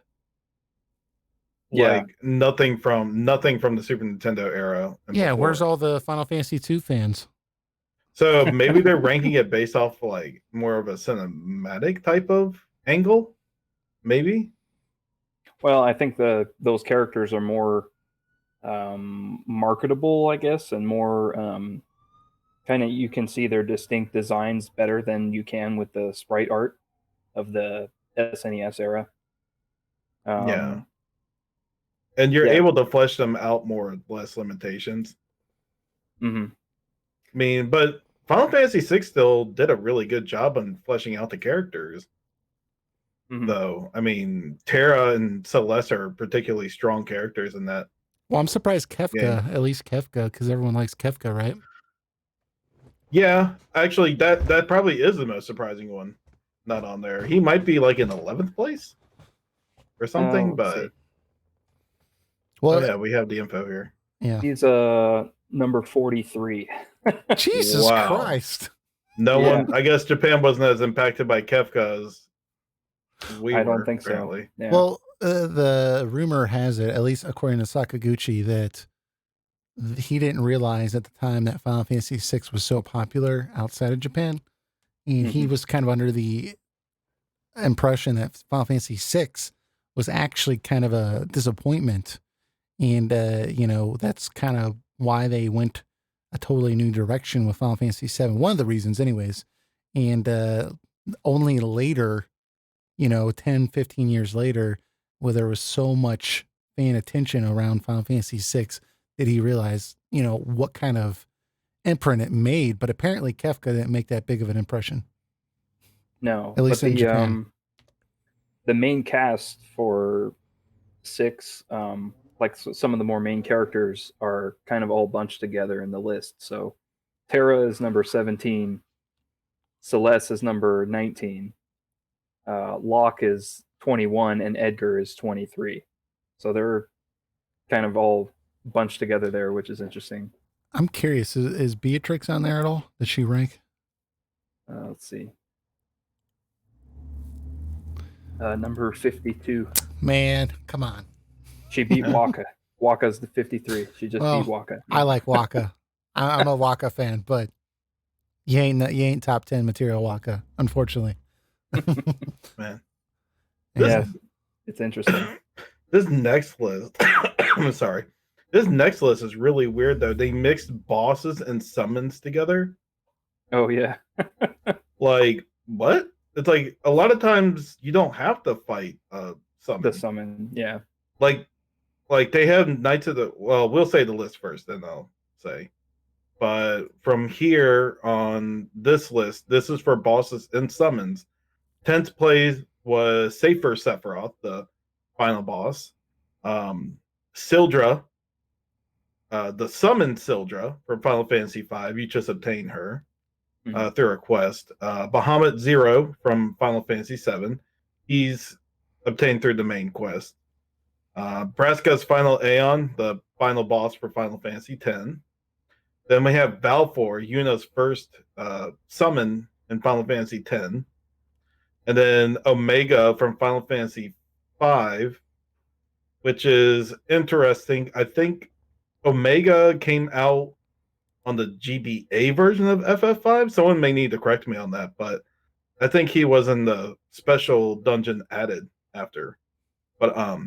Speaker 3: Yeah.
Speaker 2: Like nothing from the Super Nintendo era.
Speaker 1: Yeah,
Speaker 2: before.
Speaker 1: Where's all the Final Fantasy II fans?
Speaker 2: So maybe they're ranking it based off like more of a cinematic type of angle, maybe.
Speaker 3: Well, I think those characters are more marketable, I guess, and more kind of you can see their distinct designs better than you can with the sprite art of the SNES era.
Speaker 2: Yeah. And you're able to flesh them out more with less limitations.
Speaker 3: Mm-hmm.
Speaker 2: I mean, but Final Fantasy VI still did a really good job on fleshing out the characters. Though, I mean, Terra and Celeste are particularly strong characters in that.
Speaker 1: Well, I'm surprised Kefka, at least Kefka, because everyone likes Kefka, right?
Speaker 2: Yeah, actually, that probably is the most surprising one not on there. He might be like in 11th place or something, but
Speaker 3: see.
Speaker 2: Well, yeah, we have the info here.
Speaker 1: Yeah,
Speaker 3: he's number 43.
Speaker 1: Jesus Christ!
Speaker 2: No one. I guess Japan wasn't as impacted by Kefka as we
Speaker 3: I
Speaker 2: were.
Speaker 3: don't think
Speaker 2: apparently.
Speaker 3: so. Yeah.
Speaker 1: Well, the rumor has it, at least according to Sakaguchi, that he didn't realize at the time that Final Fantasy VI was so popular outside of Japan, and he was kind of under the impression that Final Fantasy VI was actually kind of a disappointment. And, that's kind of why they went a totally new direction with Final Fantasy VII. One of the reasons anyways. And only later, 10, 15 years later, where there was so much fan attention around Final Fantasy VI, did he realize, what kind of imprint it made. But apparently Kefka didn't make that big of an impression.
Speaker 3: No.
Speaker 1: At least in Japan.
Speaker 3: The main cast for 6, like some of the more main characters are kind of all bunched together in the list. So Terra is number 17. Celeste is number 19. Locke is 21 and Edgar is 23. So they're kind of all bunched together there, which is interesting.
Speaker 1: I'm curious, is Beatrix on there at all? Does she rank?
Speaker 3: Let's see. Number 52.
Speaker 1: Man, come on.
Speaker 3: She beat Waka. Waka's the 53. She just beat Waka.
Speaker 1: I like Waka. I'm a Waka fan, but you ain't top 10 material Waka, unfortunately.
Speaker 2: Man.
Speaker 3: Yeah, it's interesting.
Speaker 2: This next list, I'm sorry. This next list is really weird though. They mixed bosses and summons together.
Speaker 3: Oh yeah.
Speaker 2: Like what? It's like a lot of times you don't have to fight summon.
Speaker 3: The summon, yeah.
Speaker 2: Like they have Knights of the we'll say the list first, then I'll say. But from here on this list, this is for bosses and summons. 10th place was Safer Sephiroth, the final boss. Sildra, the summoned Sildra from Final Fantasy V. You just obtain her through a quest. Bahamut Zero from Final Fantasy VII. He's obtained through the main quest. Braska's Final Aeon, the final boss for Final Fantasy X. Then we have Balfour, Yuna's first summon in Final Fantasy X. And then Omega from Final Fantasy V, which is interesting. I think Omega came out on the GBA version of FF5. Someone may need to correct me on that, but I think he was in the special dungeon added after. But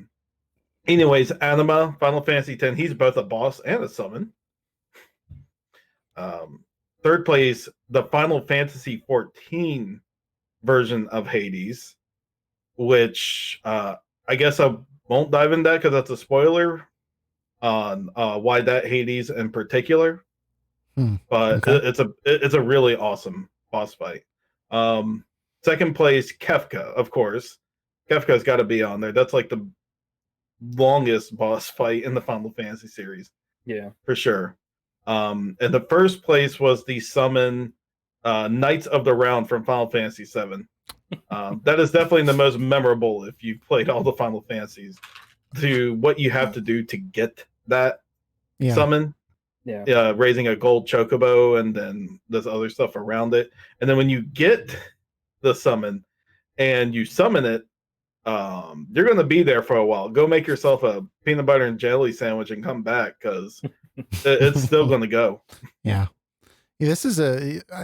Speaker 2: anyways, Anima, Final Fantasy X, he's both a boss and a summon. Third place, the Final Fantasy 14 version of Hades, which I guess I won't dive into that because that's a spoiler on why that Hades in particular. But
Speaker 1: okay.
Speaker 2: it's a really awesome boss fight. Second place, Kefka, of course. Kefka's got to be on there. That's like the longest boss fight in the Final Fantasy series.
Speaker 3: Yeah,
Speaker 2: for sure. And the first place was the summon Knights of the Round from Final Fantasy VII. That is definitely the most memorable if you played all the Final Fantasies. To what you have to do to get that summon.
Speaker 3: Yeah.
Speaker 2: Raising a gold chocobo and then there's other stuff around it. And then when you get the summon and you summon it, you're going to be there for a while. Go make yourself a peanut butter and jelly sandwich and come back because it's still going to go.
Speaker 1: Yeah. This is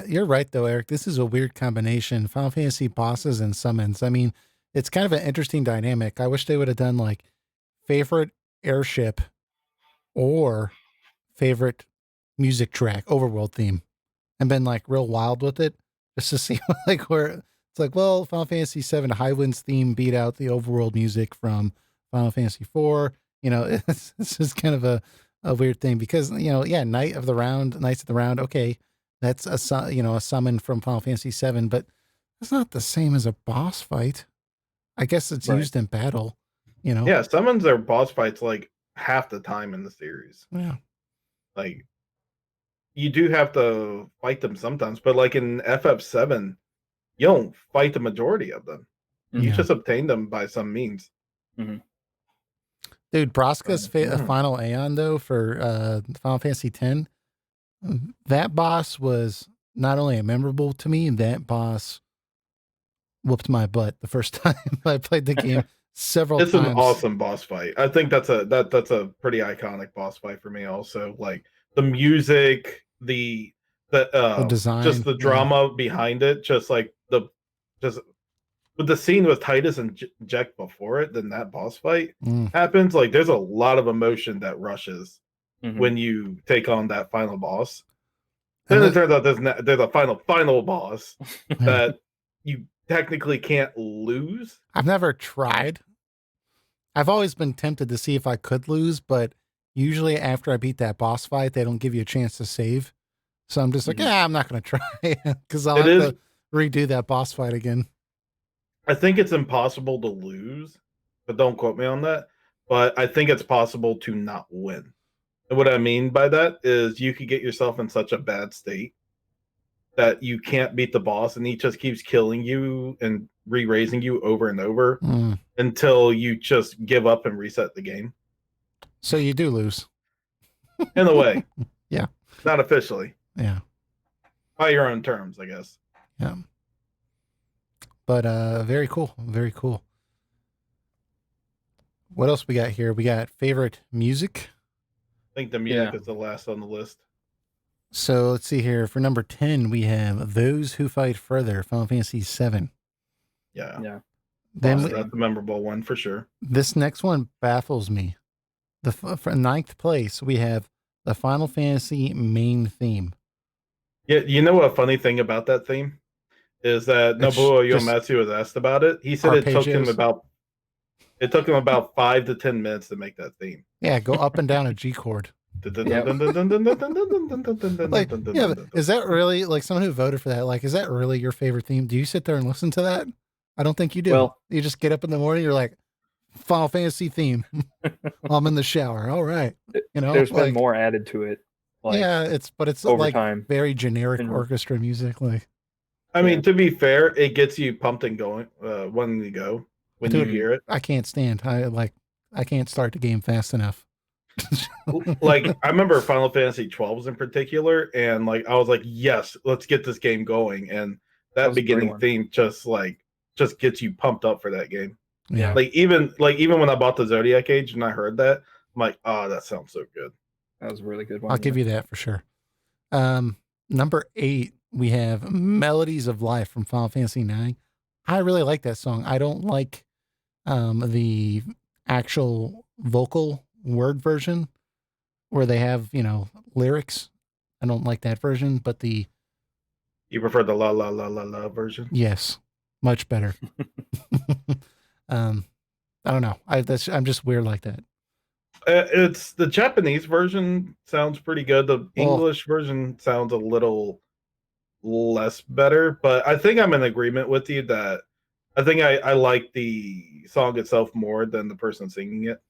Speaker 1: you're right though, Eric. This is a weird combination. Final Fantasy bosses and summons. I mean, it's kind of an interesting dynamic. I wish they would have done like favorite airship or favorite music track, overworld theme, and been like real wild with it just to see like where it's like, well, Final Fantasy VII Highwind's theme beat out the overworld music from Final Fantasy IV. It's just kind of a weird thing because, Knights of the Round. Okay. That's a summon from Final Fantasy VII, but it's not the same as a boss fight. I guess it's used in battle,
Speaker 2: Yeah. Summons are boss fights like half the time in the series.
Speaker 1: Yeah.
Speaker 2: Like you do have to fight them sometimes, but like in FF7, you don't fight the majority of them. You just obtain them by some means.
Speaker 3: Mm-hmm.
Speaker 1: Dude, Braska's final Aeon though for Final Fantasy X, that boss was not only memorable to me, that boss whooped my butt the first time I played the game several times.
Speaker 2: It's an awesome boss fight. I think that's a pretty iconic boss fight for me also. Like the music, the
Speaker 1: design,
Speaker 2: just the drama behind it, with the scene with Titus and Jack before it, then that boss fight happens. Like there's a lot of emotion that rushes when you take on that final boss. Then it turns out there's a final boss that you technically can't lose.
Speaker 1: I've never tried. I've always been tempted to see if I could lose, but usually after I beat that boss fight, they don't give you a chance to save. So I'm just like, I'm not going to try because I'll have to redo that boss fight again.
Speaker 2: I think it's impossible to lose, but don't quote me on that. But I think it's possible to not win. And what I mean by that is you could get yourself in such a bad state that you can't beat the boss and he just keeps killing you and re-raising you over and over until you just give up and reset the game.
Speaker 1: So you do lose.
Speaker 2: In a way.
Speaker 1: Yeah.
Speaker 2: Not officially.
Speaker 1: Yeah.
Speaker 2: By your own terms, I guess.
Speaker 1: Yeah. But very cool. Very cool. What else we got here? We got favorite music.
Speaker 2: I think the music is the last on the list.
Speaker 1: So let's see here. For number 10, we have Those Who Fight Further, Final Fantasy VII.
Speaker 2: Yeah.
Speaker 1: Then
Speaker 2: That's a memorable one for sure.
Speaker 1: this next one baffles me. For ninth place, we have the Final Fantasy main theme.
Speaker 2: Yeah, you know what funny thing about that theme is that
Speaker 1: It's
Speaker 2: Nobuo
Speaker 1: just
Speaker 2: Uematsu was asked about it. He said
Speaker 1: arpeggios.
Speaker 2: it took him about 5 to 10 minutes to make that theme.
Speaker 1: Yeah, go up and down a G chord. Like, yeah, is that really, like, someone who voted for that, like, is that really your favorite theme? Do you sit there and listen to that? I don't think you do.
Speaker 3: Well,
Speaker 1: you just get up in the morning, you're like, Final Fantasy theme. I'm in the shower. All right. You know,
Speaker 3: there's
Speaker 1: like,
Speaker 3: been more added to it. Like,
Speaker 1: yeah, it's
Speaker 3: over
Speaker 1: like
Speaker 3: time.
Speaker 1: very generic
Speaker 3: And-
Speaker 1: orchestra music. Like,
Speaker 2: I mean, to be fair, it gets you pumped and going, wanting to go when you
Speaker 1: Dude,
Speaker 2: hear it.
Speaker 1: I can't stand. I can't start the game fast enough.
Speaker 2: Like, I remember Final Fantasy 12s in particular, and like I was like, yes, let's get this game going. And that
Speaker 3: was a great
Speaker 2: beginning
Speaker 3: one.
Speaker 2: theme just gets you pumped up for that game.
Speaker 1: Yeah.
Speaker 2: Like even when I bought the Zodiac Age and I heard that, I'm like, oh, that sounds so good.
Speaker 3: That was a really good one.
Speaker 1: I'll give you that for sure. Number 8, we have Melodies of Life from Final Fantasy 9. I really like that song. I don't like the actual vocal word version where they have, lyrics. I don't like that version, but
Speaker 2: You prefer the la la la la la version?
Speaker 1: yes, much better. I don't know. I'm just weird like that.
Speaker 2: It's the Japanese version sounds pretty good. The English version sounds a little less better, but I think I'm in agreement with you that I think I like the song itself more than the person singing it.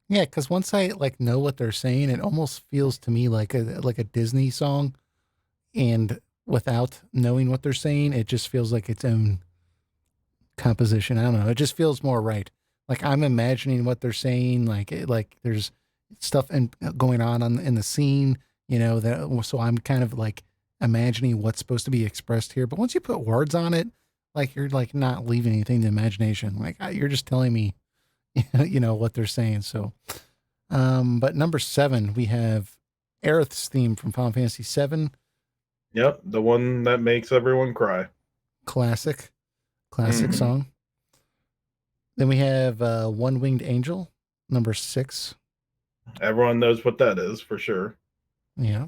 Speaker 1: Yeah, because once I know what they're saying, it almost feels to me like a Disney song, and without knowing what they're saying, it just feels like its own composition. I don't know. It just feels more right. Like I'm imagining what they're saying. Like there's stuff going on in the scene. So I'm kind of like imagining what's supposed to be expressed here. But once you put words on it, like you're like not leaving anything to imagination. Like you're just telling me, what they're saying. So, but number 7, we have Aerith's theme from Final Fantasy 7.
Speaker 2: Yep, the one that makes everyone cry.
Speaker 1: Classic song. Then we have One Winged Angel, number 6.
Speaker 2: Everyone knows what that is for sure.
Speaker 1: Yeah.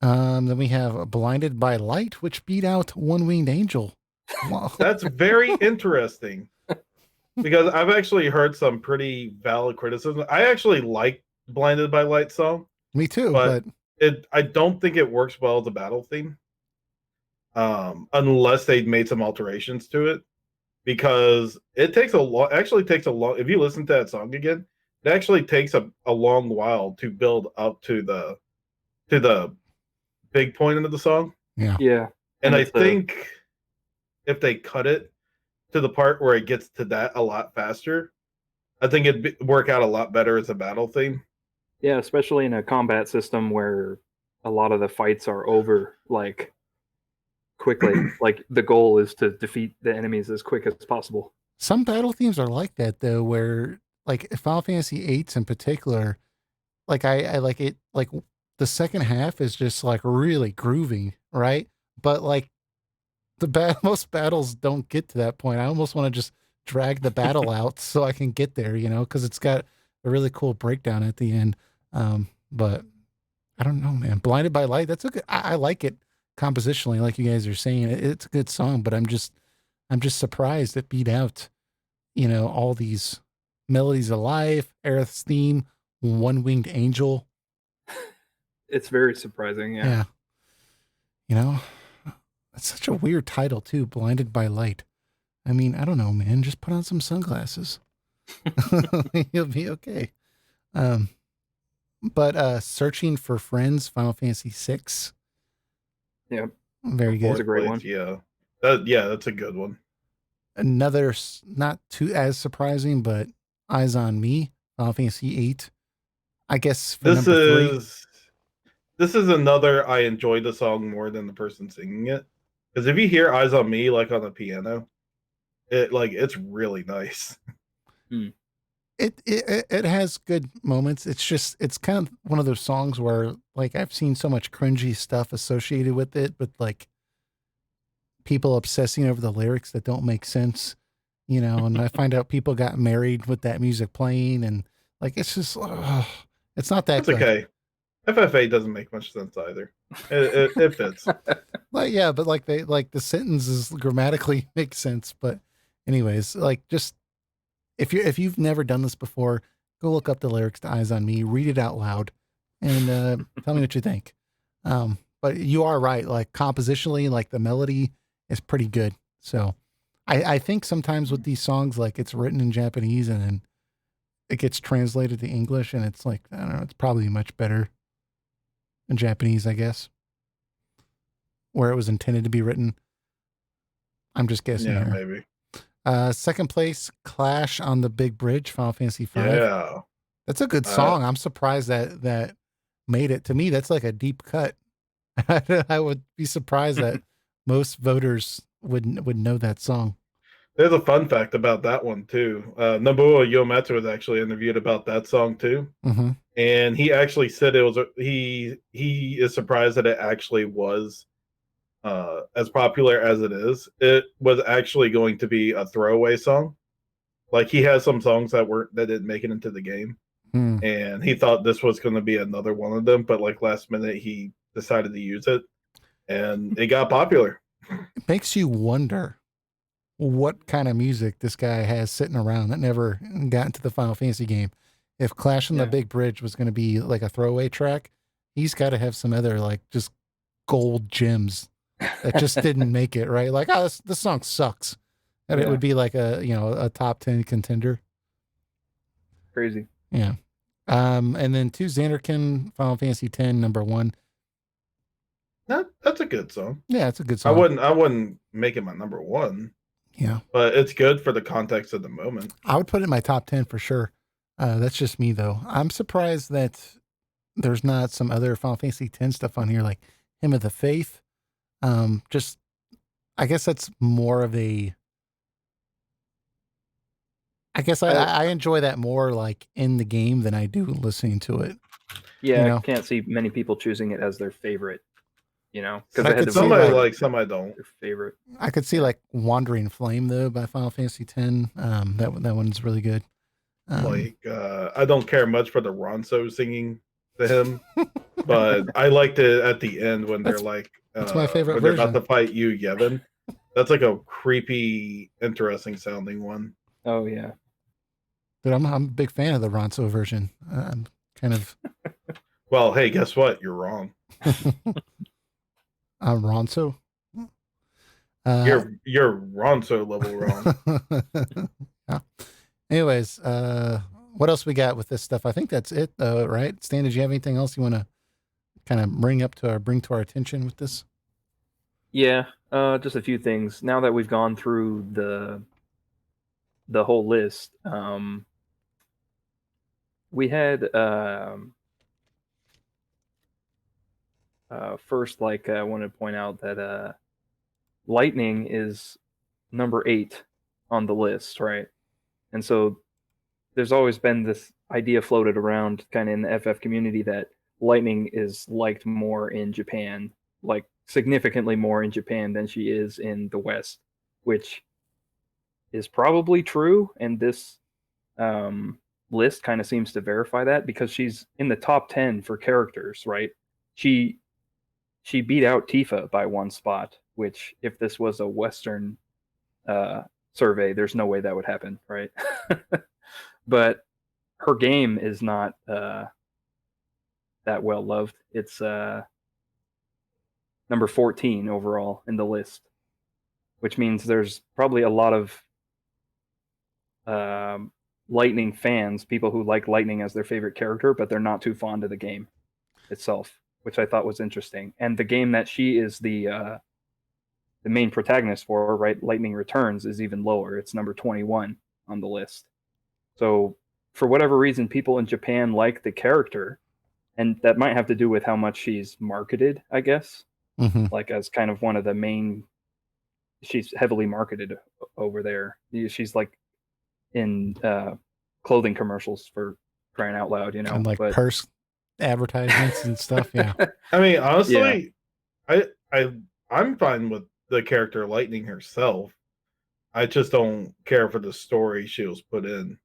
Speaker 1: Then we have Blinded by Light, which beat out One Winged Angel. Wow.
Speaker 2: That's very interesting because I've actually heard some pretty valid criticism. I actually like Blinded by Light song.
Speaker 1: Me too, but
Speaker 2: I don't think it works well as a battle theme. Unless they'd made some alterations to it. Because it takes a long if you listen to that song again, it actually takes a long while to build up to the big point of the song.
Speaker 1: Yeah.
Speaker 2: And I think if they cut it to the part where it gets to that a lot faster, I think it'd work out a lot better as a battle theme.
Speaker 3: Yeah, especially in a combat system where a lot of the fights are over like quickly. Like the goal is to defeat the enemies as quick as possible.
Speaker 1: Some battle themes are like that though, where like Final Fantasy 8s in particular, like I like it, like the second half is just like really groovy, right? But like most battles don't get to that point. I almost want to just drag the battle out so I can get there, because it's got a really cool breakdown at the end. But I don't know, man. Blinded by Light, that's I like it compositionally, like you guys are saying. It's a good song, but I'm just surprised it beat out, all these Melodies of Life, Aerith's theme, One Winged Angel.
Speaker 3: It's very surprising, yeah.
Speaker 1: It's such a weird title too, Blinded by Light. I mean, I don't know, man. Just put on some sunglasses. You'll be okay. But Searching for Friends, Final Fantasy 6.
Speaker 3: Yeah.
Speaker 1: Very good.
Speaker 3: That's a great one.
Speaker 2: Yeah. That's a good one.
Speaker 1: Another, not too as surprising, but Eyes on Me, Final Fantasy 8. I guess for
Speaker 2: this
Speaker 1: number 3.
Speaker 2: This is another I enjoy the song more than the person singing it. Because if you hear Eyes on Me like on the piano, it's really nice.
Speaker 1: It has good moments. It's kind of one of those songs where like I've seen so much cringy stuff associated with it, but like people obsessing over the lyrics that don't make sense. you know, and I find out people got married with that music playing, and like it's just it's not that
Speaker 2: That's
Speaker 1: good.
Speaker 2: okay. FFA doesn't make much sense either. It fits.
Speaker 1: Like yeah, but like the sentences grammatically make sense. But anyways, like just if you've never done this before, go look up the lyrics to Eyes on Me, read it out loud, and tell me what you think. But you are right, like compositionally, like the melody is pretty good. So I think sometimes with these songs, like it's written in Japanese and then it gets translated to English, and it's like, I don't know, it's probably much better in Japanese, I guess, where it was intended to be written. I'm just guessing
Speaker 2: Yeah,
Speaker 1: here.
Speaker 2: maybe.
Speaker 1: Second place, Clash on the Big Bridge, Final Fantasy V.
Speaker 2: Yeah.
Speaker 1: That's a good song. I'm surprised that made it. To me, that's like a deep cut. I would be surprised that most voters would know that song.
Speaker 2: There's a fun fact about that one too. Nobuo Uematsu was actually interviewed about that song too,
Speaker 1: Mm-hmm.
Speaker 2: and he actually said it was he is surprised that it actually was as popular as it is. It was actually going to be a throwaway song. Like he has some songs that didn't make it into the game, and he thought this was going to be another one of them, but like last minute he decided to use it, and it got popular.
Speaker 1: It makes you wonder what kind of music this guy has sitting around that never got into the Final Fantasy game. If Clash on the Big Bridge was going to be like a throwaway track, he's got to have some other like just gold gems that just didn't make it, right? Like, oh, this song sucks. And it would be like a top 10 contender.
Speaker 3: Crazy.
Speaker 1: Yeah. And then 2, Xanderkin, Final Fantasy X, number 1.
Speaker 2: That's a good song.
Speaker 1: Yeah, it's a good song.
Speaker 2: I wouldn't make it my number 1.
Speaker 1: Yeah.
Speaker 2: But it's good for the context of the moment.
Speaker 1: I would put it in my top 10 for sure. That's just me though. I'm surprised that there's not some other Final Fantasy X stuff on here, like Hymn of the Faith. Just, I guess that's more of a, I guess I enjoy that more like in the game than I do listening to it.
Speaker 3: Yeah, you know? I can't see many people choosing it as their favorite, you know,
Speaker 2: because some I like, some I don't.
Speaker 3: Their favorite.
Speaker 1: I could see like Wandering Flame though by Final Fantasy X. That one's really good.
Speaker 2: I don't care much for the Ronso singing to him, but I liked it at the end when they're like,
Speaker 1: that's my favorite
Speaker 2: when
Speaker 1: version.
Speaker 2: they're about to fight you, Yevon. That's like a creepy, interesting sounding one.
Speaker 3: Oh yeah.
Speaker 1: But I'm a big fan of the Ronso version. I'm kind of.
Speaker 2: Well, hey, guess what? You're wrong.
Speaker 1: Ronso.
Speaker 2: You're Ronso level wrong.
Speaker 1: Yeah. Anyways, what else we got with this stuff? I think that's it, though, right? Stan, did you have anything else you want to kind of bring to our attention with this?
Speaker 3: Yeah, just a few things. Now that we've gone through the whole list, we had first, like, I wanted to point out that lightning is number 8 on the list, right? And so there's always been this idea floated around kind of in the FF community that lightning is liked more in Japan, like significantly more in Japan than she is in the West, which is probably true. And this list kind of seems to verify that because she's in the top 10 for characters, right? She beat out Tifa by 1 spot, which if this was a Western survey, there's no way that would happen, right? But her game is not that well loved. It's number 14 overall in the list, which means there's probably a lot of Lightning fans, people who like Lightning as their favorite character, but they're not too fond of the game itself, which I thought was interesting. And the game that she is the main protagonist for, right, Lightning Returns, is even lower. It's number 21 on the list. So for whatever reason, people in Japan like the character, and that might have to do with how much she's marketed, I guess.
Speaker 1: Mm-hmm.
Speaker 3: Like as kind of one of the main, she's heavily marketed over there. She's like in clothing commercials, for crying out loud, you know,
Speaker 1: and like purse advertisements and stuff. Yeah.
Speaker 2: I mean, honestly, yeah. I'm fine with the character Lightning herself. I just don't care for the story she was put in,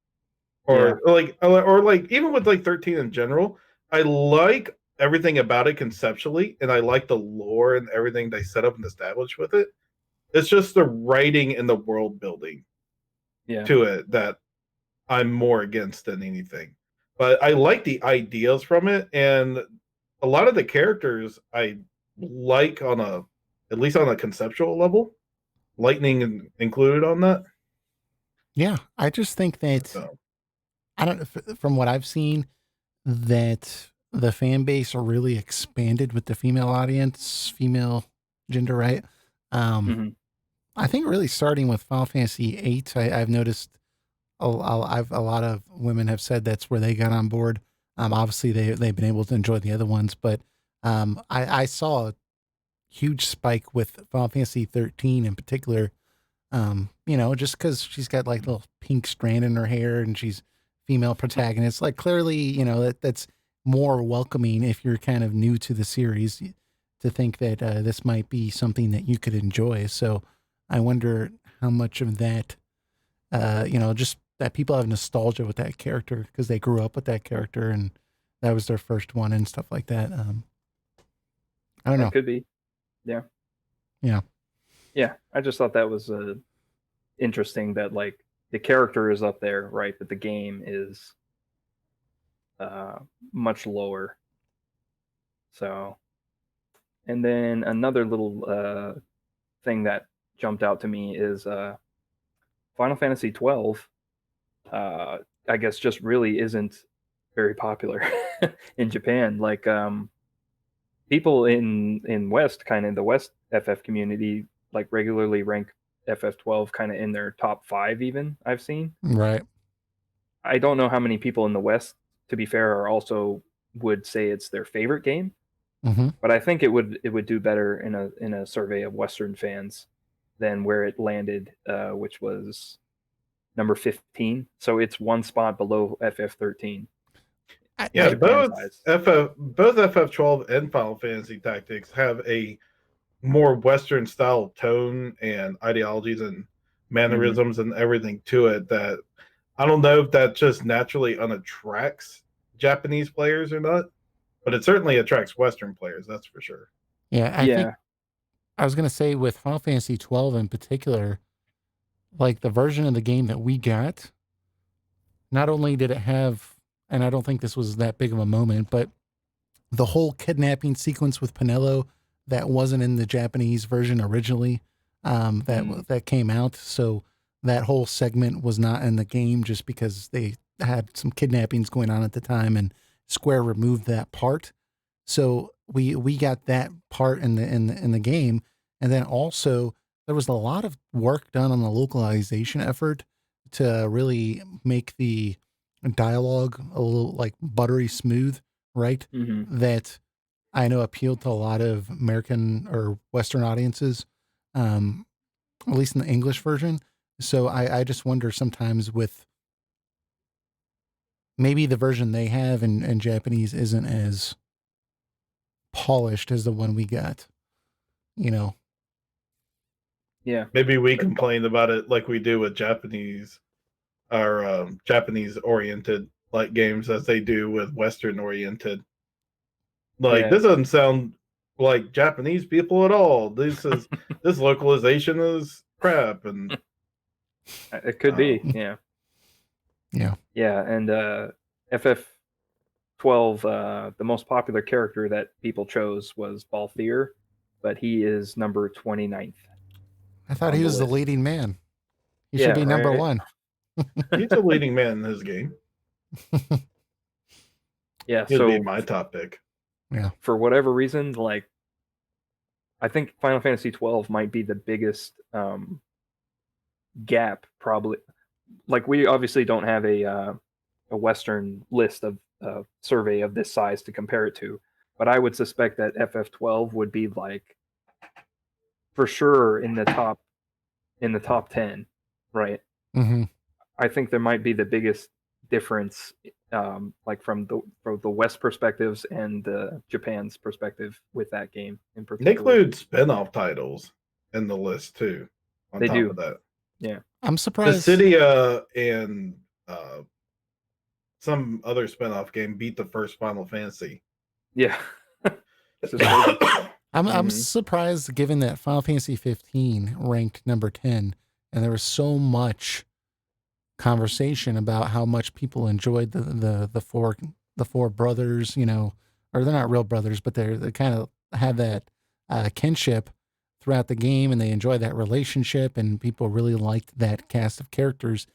Speaker 3: Yeah.
Speaker 2: or like even with like 13 in general. I like everything about it conceptually, and I like the lore and everything they set up and established with it. It's just the writing and the world building
Speaker 3: Yeah.
Speaker 2: to it that I'm more against than anything. But I like the ideas from it, and a lot of the characters I like on a, at least on a conceptual level. Lightning included on that.
Speaker 1: Yeah, I just think that
Speaker 2: So,
Speaker 1: I don't. From what I've seen, that the fan base are really expanded with the female audience, female gender, right?
Speaker 3: Hmm.
Speaker 1: I think really starting with Final Fantasy VIII, I've noticed a lot of women have said that's where they got on board. Obviously they've been able to enjoy the other ones, but I saw a huge spike with Final Fantasy 13 in particular. Just because she's got like little pink strand in her hair and she's female protagonist, like clearly, that's more welcoming if you're kind of new to the series to think that this might be something that you could enjoy. So I wonder how much of that, just that people have nostalgia with that character because they grew up with that character and that was their first one and stuff like that. I don't
Speaker 3: That
Speaker 1: know.
Speaker 3: could be. Yeah.
Speaker 1: Yeah.
Speaker 3: Yeah. I just thought that was interesting that like the character is up there, right? But the game is much lower. So, and then another little thing that jumped out to me is Final Fantasy 12. I guess just really isn't very popular in Japan. Like people in West, kind of the West FF community, like regularly rank FF12 kind of in their top 5 even, I've seen.
Speaker 1: Right.
Speaker 3: I don't know how many people in the West, to be fair, are also would say it's their favorite game,
Speaker 1: Mm-hmm.
Speaker 3: but I think it would do better in a survey of Western fans than where it landed, which was number 15. So it's one spot below FF13 in
Speaker 2: yeah,
Speaker 1: I
Speaker 3: Japan's eyes.
Speaker 2: both FF12 and Final Fantasy Tactics have a more Western style tone and ideologies and
Speaker 3: Hmm.
Speaker 2: mannerisms and everything to it that I don't know if that just naturally unattracts Japanese players or not, but it certainly attracts Western players, that's for sure.
Speaker 1: yeah, I think
Speaker 3: Yeah.
Speaker 1: I was gonna say with Final Fantasy 12 in particular, like the version of the game that we got, not only did it have, and I don't think this was that big of a moment, but the whole kidnapping sequence with Pinello that wasn't in the Japanese version originally,
Speaker 3: Mm.
Speaker 1: that came out. So that whole segment was not in the game just because they had some kidnappings going on at the time, and Square removed that part. So we got that part in the game, and then also there was a lot of work done on the localization effort to really make the dialogue a little like buttery smooth, right?
Speaker 3: Hmm.
Speaker 1: That I know appealed to a lot of American or Western audiences, um, at least in the English version. So I just wonder sometimes with maybe the version they have in Japanese isn't as polished as the one we got, you know.
Speaker 3: Yeah.
Speaker 2: Maybe we complain about it like we do with Japanese or Japanese oriented like games as they do with Western oriented. Like
Speaker 3: Yeah.
Speaker 2: this doesn't sound like Japanese people at all. This localization is crap, and
Speaker 3: It could be. Yeah.
Speaker 1: Yeah.
Speaker 3: Yeah. And FF12, the most popular character that people chose was Balthier, but he is number 29th
Speaker 1: I thought
Speaker 3: on
Speaker 1: he
Speaker 3: the
Speaker 1: was the
Speaker 3: list.
Speaker 1: leading man. He should
Speaker 3: Yeah,
Speaker 1: be number
Speaker 3: right.
Speaker 1: one.
Speaker 2: he's a leading man in his game.
Speaker 3: Yeah,
Speaker 2: He'd be
Speaker 3: so
Speaker 2: my top pick.
Speaker 1: Yeah.
Speaker 3: for whatever reason, like I think Final Fantasy 12 might be the biggest gap probably. Like we obviously don't have a Western list of survey of this size to compare it to, but I would suspect that FF12 would be like for sure in the top 10, right?
Speaker 1: Mm-hmm.
Speaker 3: I think there might be the biggest difference, like from the West perspectives and Japan's perspective with that game in
Speaker 2: They
Speaker 3: particular.
Speaker 2: include spin-off titles in the list too. On
Speaker 3: They
Speaker 2: top
Speaker 3: do,
Speaker 2: of that,
Speaker 1: I'm surprised.
Speaker 2: Dissidia and some other spinoff game beat the first Final Fantasy.
Speaker 3: Yeah. This is crazy.
Speaker 1: I'm surprised given that Final Fantasy 15 ranked number 10 and there was so much conversation about how much people enjoyed the four brothers, you know, or they're not real brothers, but they kind of have that kinship throughout the game and they enjoy that relationship and people really liked that cast of characters.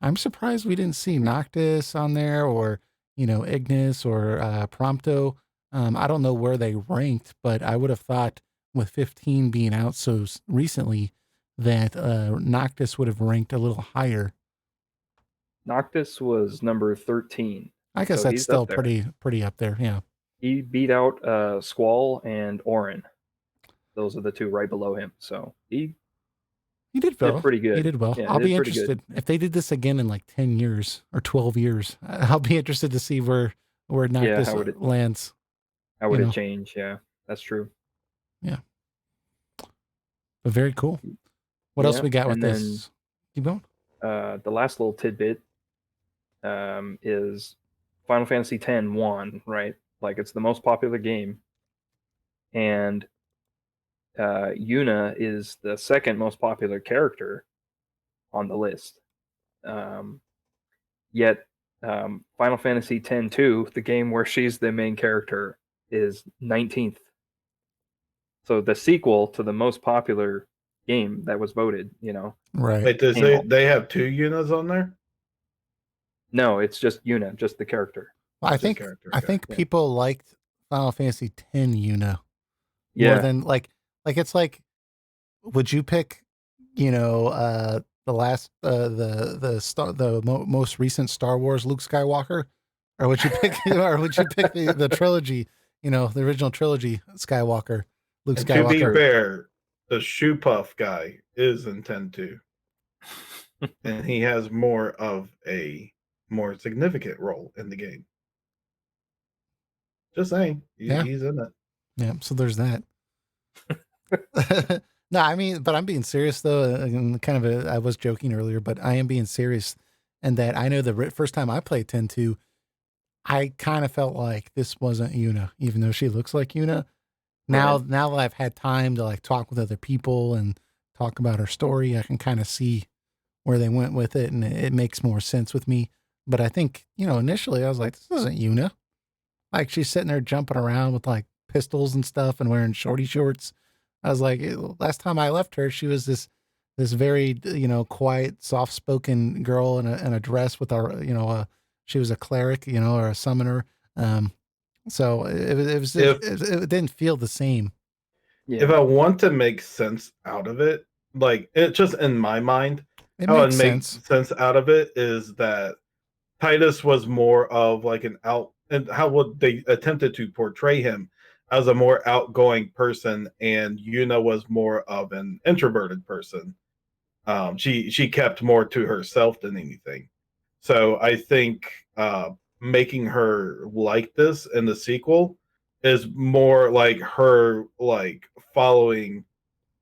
Speaker 1: I'm surprised we didn't see Noctis on there or, you know, Ignis or Prompto. I don't know where they ranked, but I would have thought with 15 being out so recently that Noctis would have ranked a little higher.
Speaker 3: Noctis was number 13.
Speaker 1: I guess
Speaker 3: So
Speaker 1: that's
Speaker 3: he's
Speaker 1: still
Speaker 3: up there.
Speaker 1: pretty up there. Yeah.
Speaker 3: He beat out Squall and Orin. Those are the two right below him. So he
Speaker 1: did well.
Speaker 3: pretty good.
Speaker 1: He did well.
Speaker 3: Yeah,
Speaker 1: I'll
Speaker 3: he
Speaker 1: be
Speaker 3: did pretty good.
Speaker 1: interested if they did this again in like 10 years or 12 years. I'll be interested to see where Noctis
Speaker 3: how would it-
Speaker 1: lands.
Speaker 3: How would
Speaker 1: you
Speaker 3: it
Speaker 1: know.
Speaker 3: change? Yeah, that's true.
Speaker 1: But very cool. What else
Speaker 3: Yeah,
Speaker 1: we got with
Speaker 3: and
Speaker 1: this? Keep going.
Speaker 3: The last little tidbit is Final Fantasy X won, right? Like it's the most popular game, and Yuna is the second most popular character on the list. Yet Final Fantasy X-2, the game where she's the main character, is 19th. So the sequel to the most popular game that was voted, you know.
Speaker 1: Right.
Speaker 2: Wait, they have two units on there?
Speaker 3: No, it's just Yuna, just the character.
Speaker 1: Well, I
Speaker 2: Just
Speaker 1: think
Speaker 2: character,
Speaker 1: I
Speaker 2: okay.
Speaker 1: think people liked Final Fantasy X Yuna
Speaker 3: Yeah.
Speaker 1: more than like it's like, would you pick, you know, the last most recent Star Wars Luke Skywalker, or would you pick the trilogy, you know, the original trilogy Skywalker Luke
Speaker 2: And to be
Speaker 1: Skywalker?
Speaker 2: fair, the shoe puff guy is in 10-2. And he has more of a more significant role in the game. Just saying.
Speaker 1: Yeah.
Speaker 2: He's in it.
Speaker 1: Yeah, so there's that. No, I mean, but I'm being serious though. I was joking earlier, but I am being serious, and that I know the first time I played 10-2, I kind of felt like this wasn't Yuna, even though she looks like Yuna. Now that I've had time to like talk with other people and talk about her story, I can kind of see where they went with it, and it makes more sense with me. But I think, you know, initially I was like, this isn't Yuna. Like she's sitting there jumping around with like pistols and stuff and wearing shorty shorts. I was like, last time I left her, she was this very, you know, quiet, soft spoken girl in a dress with she was a cleric, you know, or a summoner. So it didn't feel the same.
Speaker 3: Yeah.
Speaker 2: If I want to make sense out of it, like it just in my mind,
Speaker 1: It
Speaker 2: how
Speaker 1: makes
Speaker 2: it makes
Speaker 1: sense.
Speaker 2: sense out of it is that Titus was more of like and how would they attempted to portray him as a more outgoing person, and Yuna was more of an introverted person. She kept more to herself than anything. So I think making her like this in the sequel is more like her like following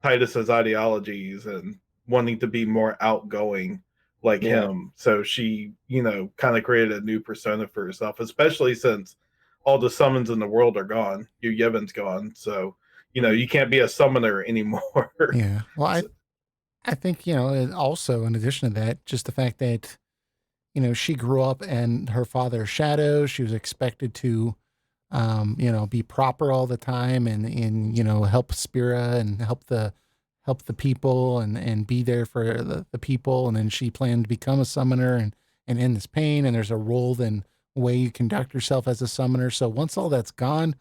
Speaker 2: Titus's ideologies and wanting to be more outgoing like him. So she, you know, kind of created a new persona for herself, especially since all the summons in the world are gone. Yu Yevon's gone. So, you know, you can't be a summoner anymore.
Speaker 1: Yeah. Well, I think, you know, also in addition to that, just the fact that, you know, she grew up in her father's shadow. She was expected to, you know, be proper all the time and, you know, help Spira and help the people and be there for the people. And then she planned to become a summoner and end this pain. And there's a role and way you conduct yourself as a summoner. So once all that's gone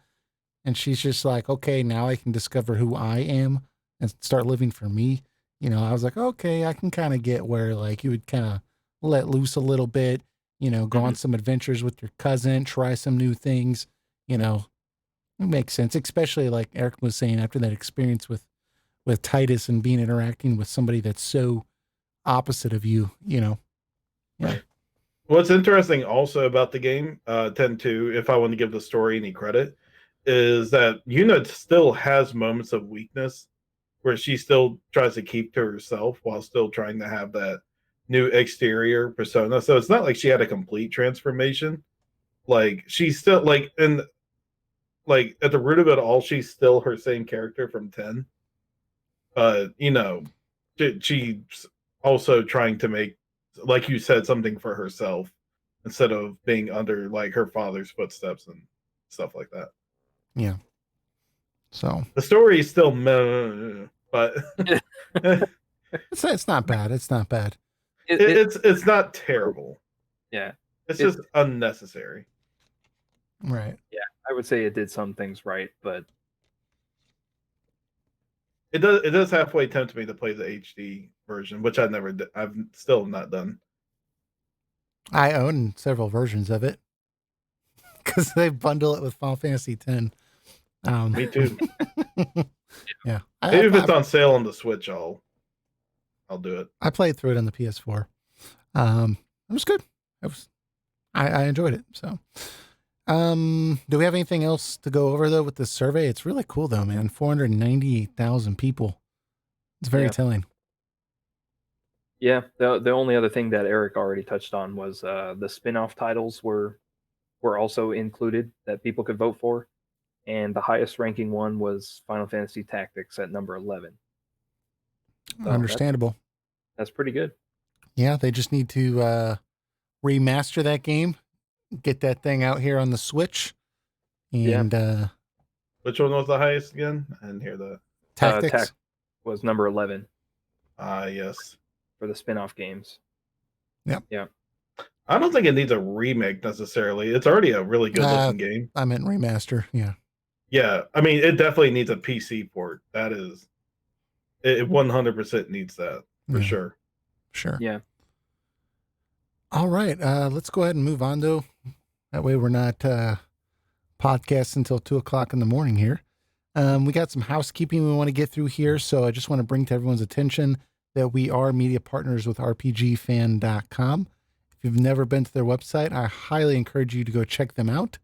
Speaker 1: and she's just like, okay, now I can discover who I am and start living for me. You know, I was like, okay, I can kind of get where like you would kind of let loose a little bit, you know, go on some adventures with your cousin, try some new things, you know, it makes sense. Especially like Eric was saying after that experience with Titus and being interacting with somebody that's so opposite of you, you know. Yeah.
Speaker 2: Right. What's interesting also about the game, 10-2, if I want to give the story any credit, is that Yuna still has moments of weakness where she still tries to keep to herself while still trying to have that new exterior persona. So it's not like she had a complete transformation. Like she's still like and like at the root of it all, she's still her same character from 10. But she's also trying to make, like you said, something for herself instead of being under like her father's footsteps and stuff like that.
Speaker 1: Yeah. So
Speaker 2: the story is still meh, but
Speaker 1: it's not bad. It's not bad.
Speaker 2: It's not terrible.
Speaker 3: Yeah.
Speaker 2: It's just unnecessary.
Speaker 1: Right.
Speaker 3: Yeah, I would say it did some things right, but
Speaker 2: it does halfway tempt me to play the HD version, which I've still not done.
Speaker 1: I own several versions of it because they bundle it with Final Fantasy X.
Speaker 2: Me too.
Speaker 1: Yeah.
Speaker 2: Maybe if it's on sale on the Switch, I'll do it.
Speaker 1: I played through it on the PS4. It was good. I enjoyed it. So, do we have anything else to go over though with the survey? It's really cool though, man. 498,000 people. It's very telling.
Speaker 3: Yeah, the only other thing that Eric already touched on was the spin-off titles were also included that people could vote for, and the highest ranking one was Final Fantasy Tactics at number 11.
Speaker 1: So understandable.
Speaker 3: That's pretty good.
Speaker 1: Yeah, they just need to remaster that game, get that thing out here on the Switch, and
Speaker 2: which one was the highest again? I didn't hear that.
Speaker 1: Tactics
Speaker 3: was number 11.
Speaker 2: Yes.
Speaker 3: For the spin-off games.
Speaker 1: Yep.
Speaker 3: Yeah.
Speaker 2: I don't think it needs a remake necessarily. It's already a really good looking game.
Speaker 1: I meant remaster. Yeah.
Speaker 2: Yeah. I mean, it definitely needs a PC port. That is, it 100% needs that for sure.
Speaker 1: Sure.
Speaker 3: Yeah.
Speaker 1: All right. Let's go ahead and move on though. That way we're not podcasting until 2:00 in the morning here. We got some housekeeping we want to get through here. So I just want to bring to everyone's attention that we are media partners with RPGfan.com. If you've never been to their website, I highly encourage you to go check them out.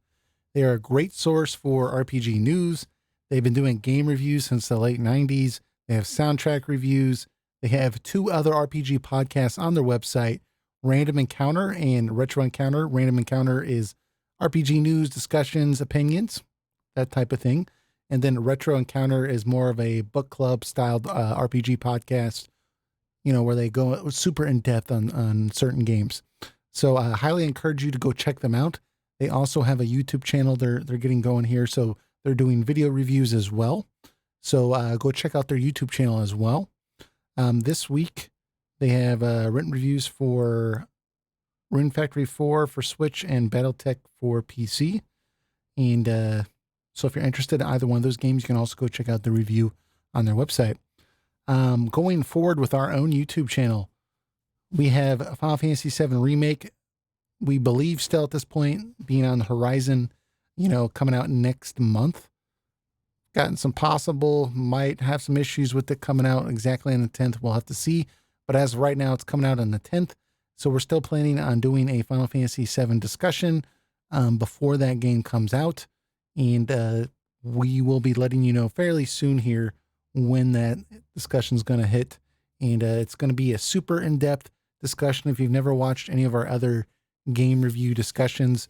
Speaker 1: They are a great source for RPG news. They've been doing game reviews since the late 90s. They have soundtrack reviews. They have 2 other RPG podcasts on their website, Random Encounter and Retro Encounter. Random Encounter is RPG news, discussions, opinions, that type of thing. And then Retro Encounter is more of a book club styled RPG podcast, where they go super in depth on certain games. So I highly encourage you to go check them out. They also have a YouTube channel they're getting going here. So they're doing video reviews as well. So go check out their YouTube channel as well. This week they have written reviews for Rune Factory 4 for Switch and Battletech for PC. And so if you're interested in either one of those games, you can also go check out the review on their website. Going forward with our own YouTube channel, we have a Final Fantasy VII Remake. We believe still at this point being on the horizon, coming out next month. Gotten some might have some issues with it coming out exactly on the 10th. We'll have to see. But as of right now, it's coming out on the 10th. So we're still planning on doing a Final Fantasy VII discussion before that game comes out. And we will be letting you know fairly soon here when that discussion is going to hit. And it's going to be a super in-depth discussion. If you've never watched any of our other game review discussions,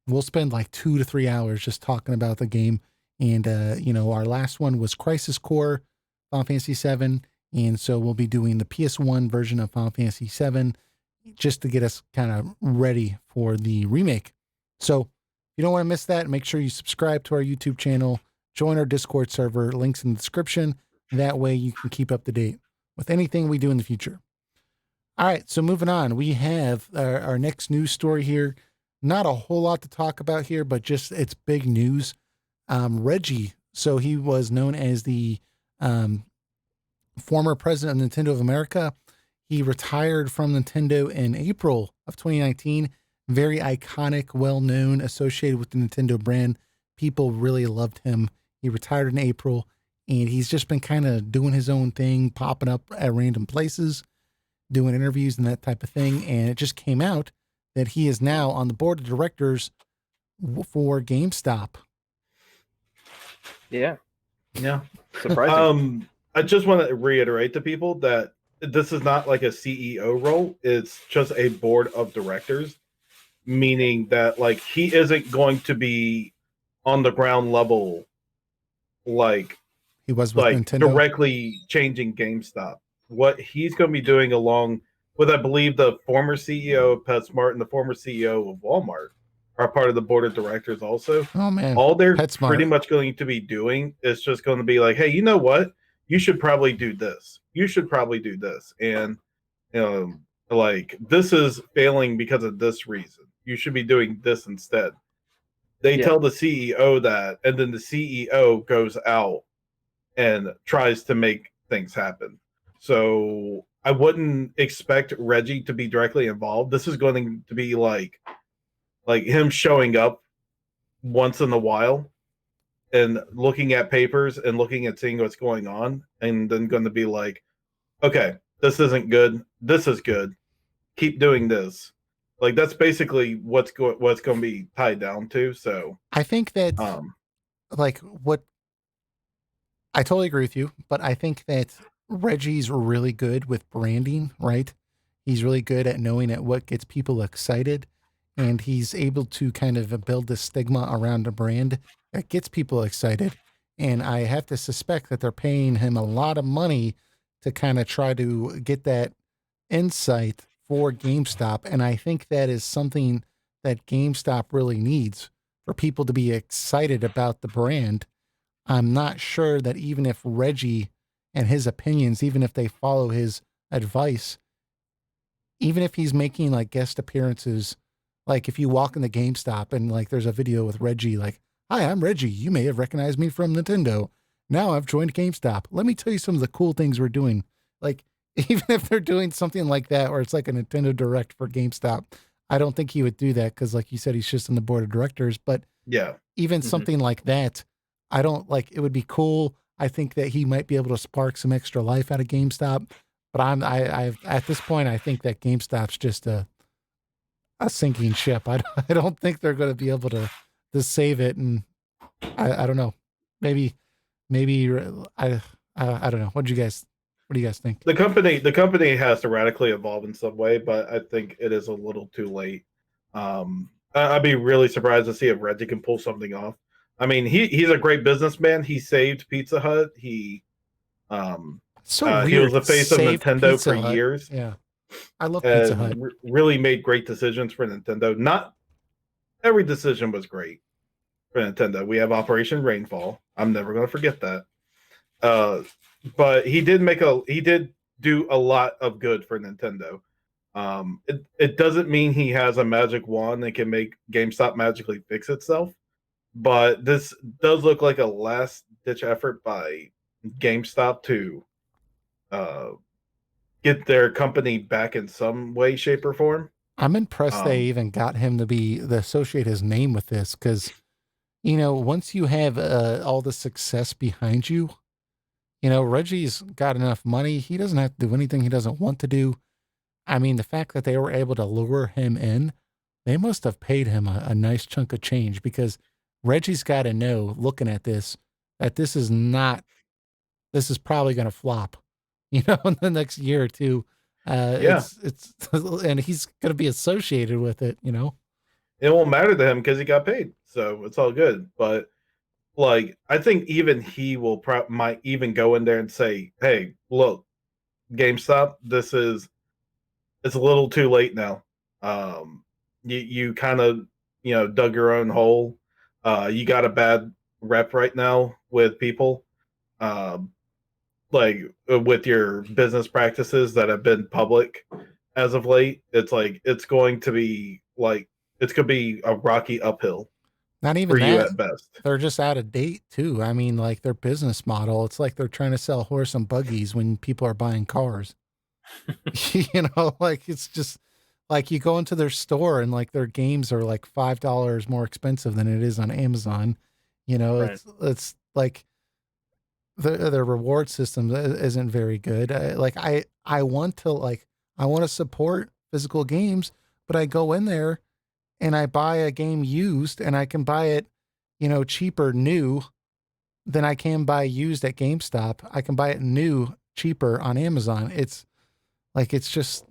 Speaker 1: we'll spend like 2 to 3 hours just talking about the game. And, our last one was Crisis Core, Final Fantasy VII. And so we'll be doing the PS1 version of Final Fantasy VII just to get us kind of ready for the remake. So if you don't want to miss that, make sure you subscribe to our YouTube channel, join our Discord server, links in the description. That way you can keep up to date with anything we do in the future. All right, so moving on, we have our next news story here. Not a whole lot to talk about here, but just it's big news. Reggie, so he was known as the former president of Nintendo of America. He retired from Nintendo in April of 2019. Very iconic, well-known, associated with the Nintendo brand. People really loved him. He retired in April, and he's just been kind of doing his own thing, popping up at random places, doing interviews and that type of thing. And it just came out that he is now on the board of directors for GameStop.
Speaker 3: Yeah.
Speaker 2: Yeah.
Speaker 3: Surprising.
Speaker 2: I just want to reiterate to people that this is not like a CEO role. It's just a board of directors, meaning that like he isn't going to be on the ground level, like
Speaker 1: He was with Nintendo.
Speaker 2: directly changing GameStop. What he's going to be doing along with, I believe, the former CEO of PetSmart and the former CEO of Walmart are part of the board of directors also.
Speaker 1: Oh man,
Speaker 2: All they're pretty
Speaker 1: PetSmart.
Speaker 2: much going to be doing is just going to be like, hey, you know what? You should probably do this. You should probably do this. And, you know, like, this is failing because of this reason. You should be doing this instead. They
Speaker 3: Yeah.
Speaker 2: tell the CEO that, and then the CEO goes out and tries to make things happen. So I wouldn't expect Reggie to be directly involved. This is going to be like him showing up once in a while and looking at papers and looking at seeing what's going on, and then going to be like, okay, this isn't good. This is good. Keep doing this. Like that's basically what's going to be tied down to. So,
Speaker 1: I think that
Speaker 2: um,
Speaker 1: like what I totally agree with you, but I think that Reggie's really good with branding, right? He's really good at knowing at what gets people excited, and he's able to kind of build the stigma around a brand that gets people excited. And I have to suspect that they're paying him a lot of money to kind of try to get that insight for GameStop. And I think that is something that GameStop really needs for people to be excited about the brand. I'm not sure that even if Reggie and his opinions, even if they follow his advice, even if he's making like guest appearances, like if you walk in the GameStop and like there's a video with Reggie, like, hi, I'm Reggie. You may have recognized me from Nintendo. Now I've joined GameStop. Let me tell you some of the cool things we're doing. Like, even if they're doing something like that, or it's like a Nintendo Direct for GameStop, I don't think he would do that because, like you said, he's just on the board of directors. But
Speaker 2: yeah.
Speaker 1: even
Speaker 3: Mhm.
Speaker 1: something like that, I don't like. It would be cool. I think that he might be able to spark some extra life out of GameStop. But I at this point, I think that GameStop's just a sinking ship. I don't think they're going to be able to save it. And I don't know. Maybe I don't know. What do you guys think?
Speaker 2: The company has to radically evolve in some way, but I think it is a little too late. I'd be really surprised to see if Reggie can pull something off. I mean, he's a great businessman. He saved Pizza Hut. Um,
Speaker 1: It's so
Speaker 2: he was
Speaker 1: weird.
Speaker 2: the face of
Speaker 1: Saved
Speaker 2: Nintendo for
Speaker 1: Pizza Hut.
Speaker 2: years
Speaker 1: Yeah, I love Pizza Hut.
Speaker 2: and really made great decisions for Nintendo. Not every decision was great for Nintendo. We have Operation Rainfall. I'm never going to forget that. Uh, but he did do a lot of good for Nintendo. It doesn't mean he has a magic wand that can make GameStop magically fix itself, but this does look like a last ditch effort by GameStop to uh, get their company back in some way, shape, or form.
Speaker 1: I'm impressed they
Speaker 2: Um,
Speaker 1: even got him to associate his name with this because once you have all the success behind you, Reggie's got enough money. He doesn't have to do anything he doesn't want to do. I mean, the fact that they were able to lure him in, they must have paid him a nice chunk of change because Reggie's got to know, looking at this, that this is not, this is probably going to flop, in the next year or two.
Speaker 2: yeah,
Speaker 1: It's, and he's going to be associated with it.
Speaker 2: it won't matter to him because he got paid, so it's all good. But like, I think even he might even go in there and say, "Hey, look, GameStop, it's a little too late now. You kind of dug your own hole. You got a bad rep right now with people, um, with your business practices that have been public as of late. It's like it's going to be a rocky uphill
Speaker 1: Not
Speaker 2: for
Speaker 1: even
Speaker 2: you
Speaker 1: that.
Speaker 2: at best."
Speaker 1: They're just out of date too. I mean, like their business model, it's like they're trying to sell horse and buggies when people are buying cars. Like it's just like you go into their store and like their games are like $5 more expensive than it is on Amazon.
Speaker 3: Right.
Speaker 1: It's like their reward system isn't very good. I want to I want to support physical games, but I go in there and I buy a game used and I can buy it, cheaper new than I can buy used at GameStop. I can buy it new, cheaper on Amazon. It's like it's just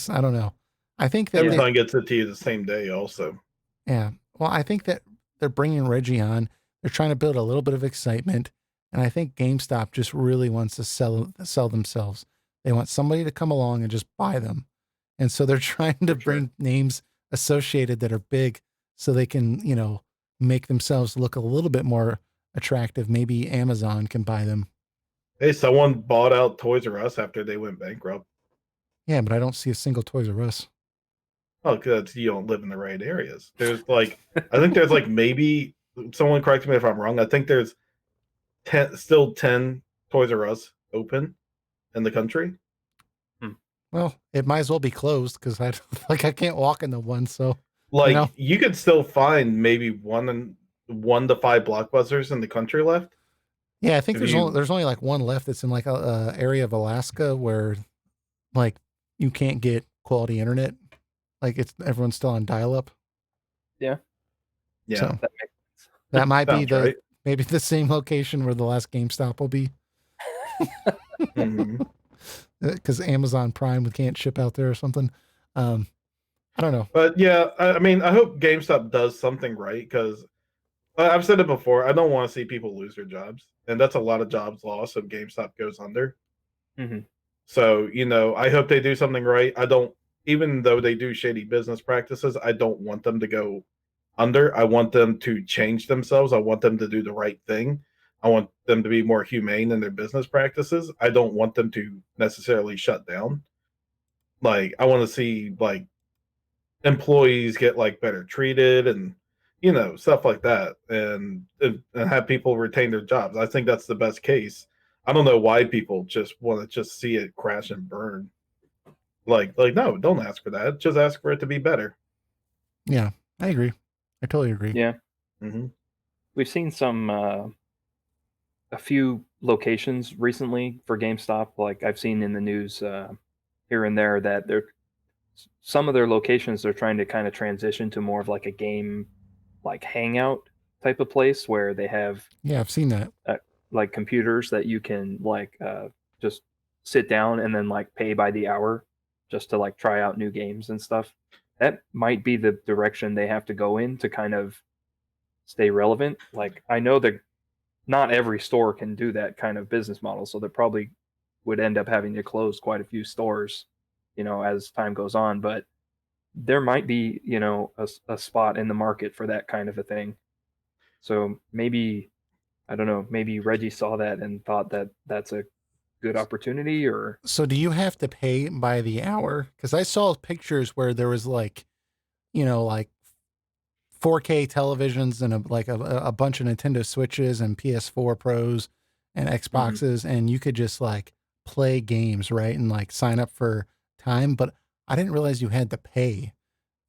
Speaker 1: I don't know. I think that
Speaker 2: Amazon gets it to you the same day also.
Speaker 1: yeah. Well, I think that they're bringing Reggie on. They're trying to build a little bit of excitement, and I think GameStop just really wants to sell themselves. They want somebody to come along and just buy them, and so they're trying to bring names associated that are big, so they can make themselves look a little bit more attractive. Maybe Amazon can buy them.
Speaker 2: Hey, someone bought out Toys R Us after they went bankrupt.
Speaker 1: Yeah, but I don't see a single Toys R Us.
Speaker 2: Oh, because you don't live in the right areas. There's like, I think there's like maybe someone correct me if I'm wrong. I think there's 10 Toys R Us open in the country.
Speaker 1: Well, it might as well be closed because I I can't walk into one. So
Speaker 2: like you could still find maybe 1 to 5 Blockbusters in the country left.
Speaker 1: Yeah, I think there's only like one left that's in like a area of Alaska where like you can't get quality internet. Like everyone's still on dial up.
Speaker 3: Yeah.
Speaker 2: Yeah.
Speaker 1: So that might be maybe the same location where the last GameStop will be. Because Amazon Prime can't ship out there or something. I don't know.
Speaker 2: But yeah, I mean, I hope GameStop does something right because I've said it before. I don't want to see people lose their jobs, and that's a lot of jobs lost if GameStop goes under.
Speaker 3: Mm-hmm.
Speaker 2: So I hope they do something right. I don't, even though they do shady business practices, I don't want them to go under. I want them to change themselves. I want them to do the right thing. I want them to be more humane in their business practices. I don't want them to necessarily shut down. Like I want to see like employees get like better treated and stuff like that, and have people retain their jobs. I think that's the best case. I don't know why people just want to just see it crash and burn. Like no, don't ask for that. Just ask for it to be better.
Speaker 1: Yeah, I agree. I totally agree.
Speaker 3: Yeah.
Speaker 2: Mm-hmm.
Speaker 3: We've seen a few locations recently for GameStop. Like I've seen in the news here and there that some of their locations they're trying to kind of transition to more of like a game like hangout type of place where they have
Speaker 1: I've seen that
Speaker 3: like computers that you can like just sit down and then like pay by the hour just to like try out new games and stuff. That might be the direction they have to go in to kind of stay relevant. Like I know that not every store can do that kind of business model, so they probably would end up having to close quite a few stores, as time goes on. But there might be, a spot in the market for that kind of a thing. So maybe, I don't know, maybe Reggie saw that and thought that that's a good opportunity. Or
Speaker 1: so do you have to pay by the hour? Because I saw pictures where there was like 4K televisions and a bunch of Nintendo Switches and PS4 Pros and Xboxes, and you could just like play games, right? And like sign up for time, but I didn't realize you had to pay.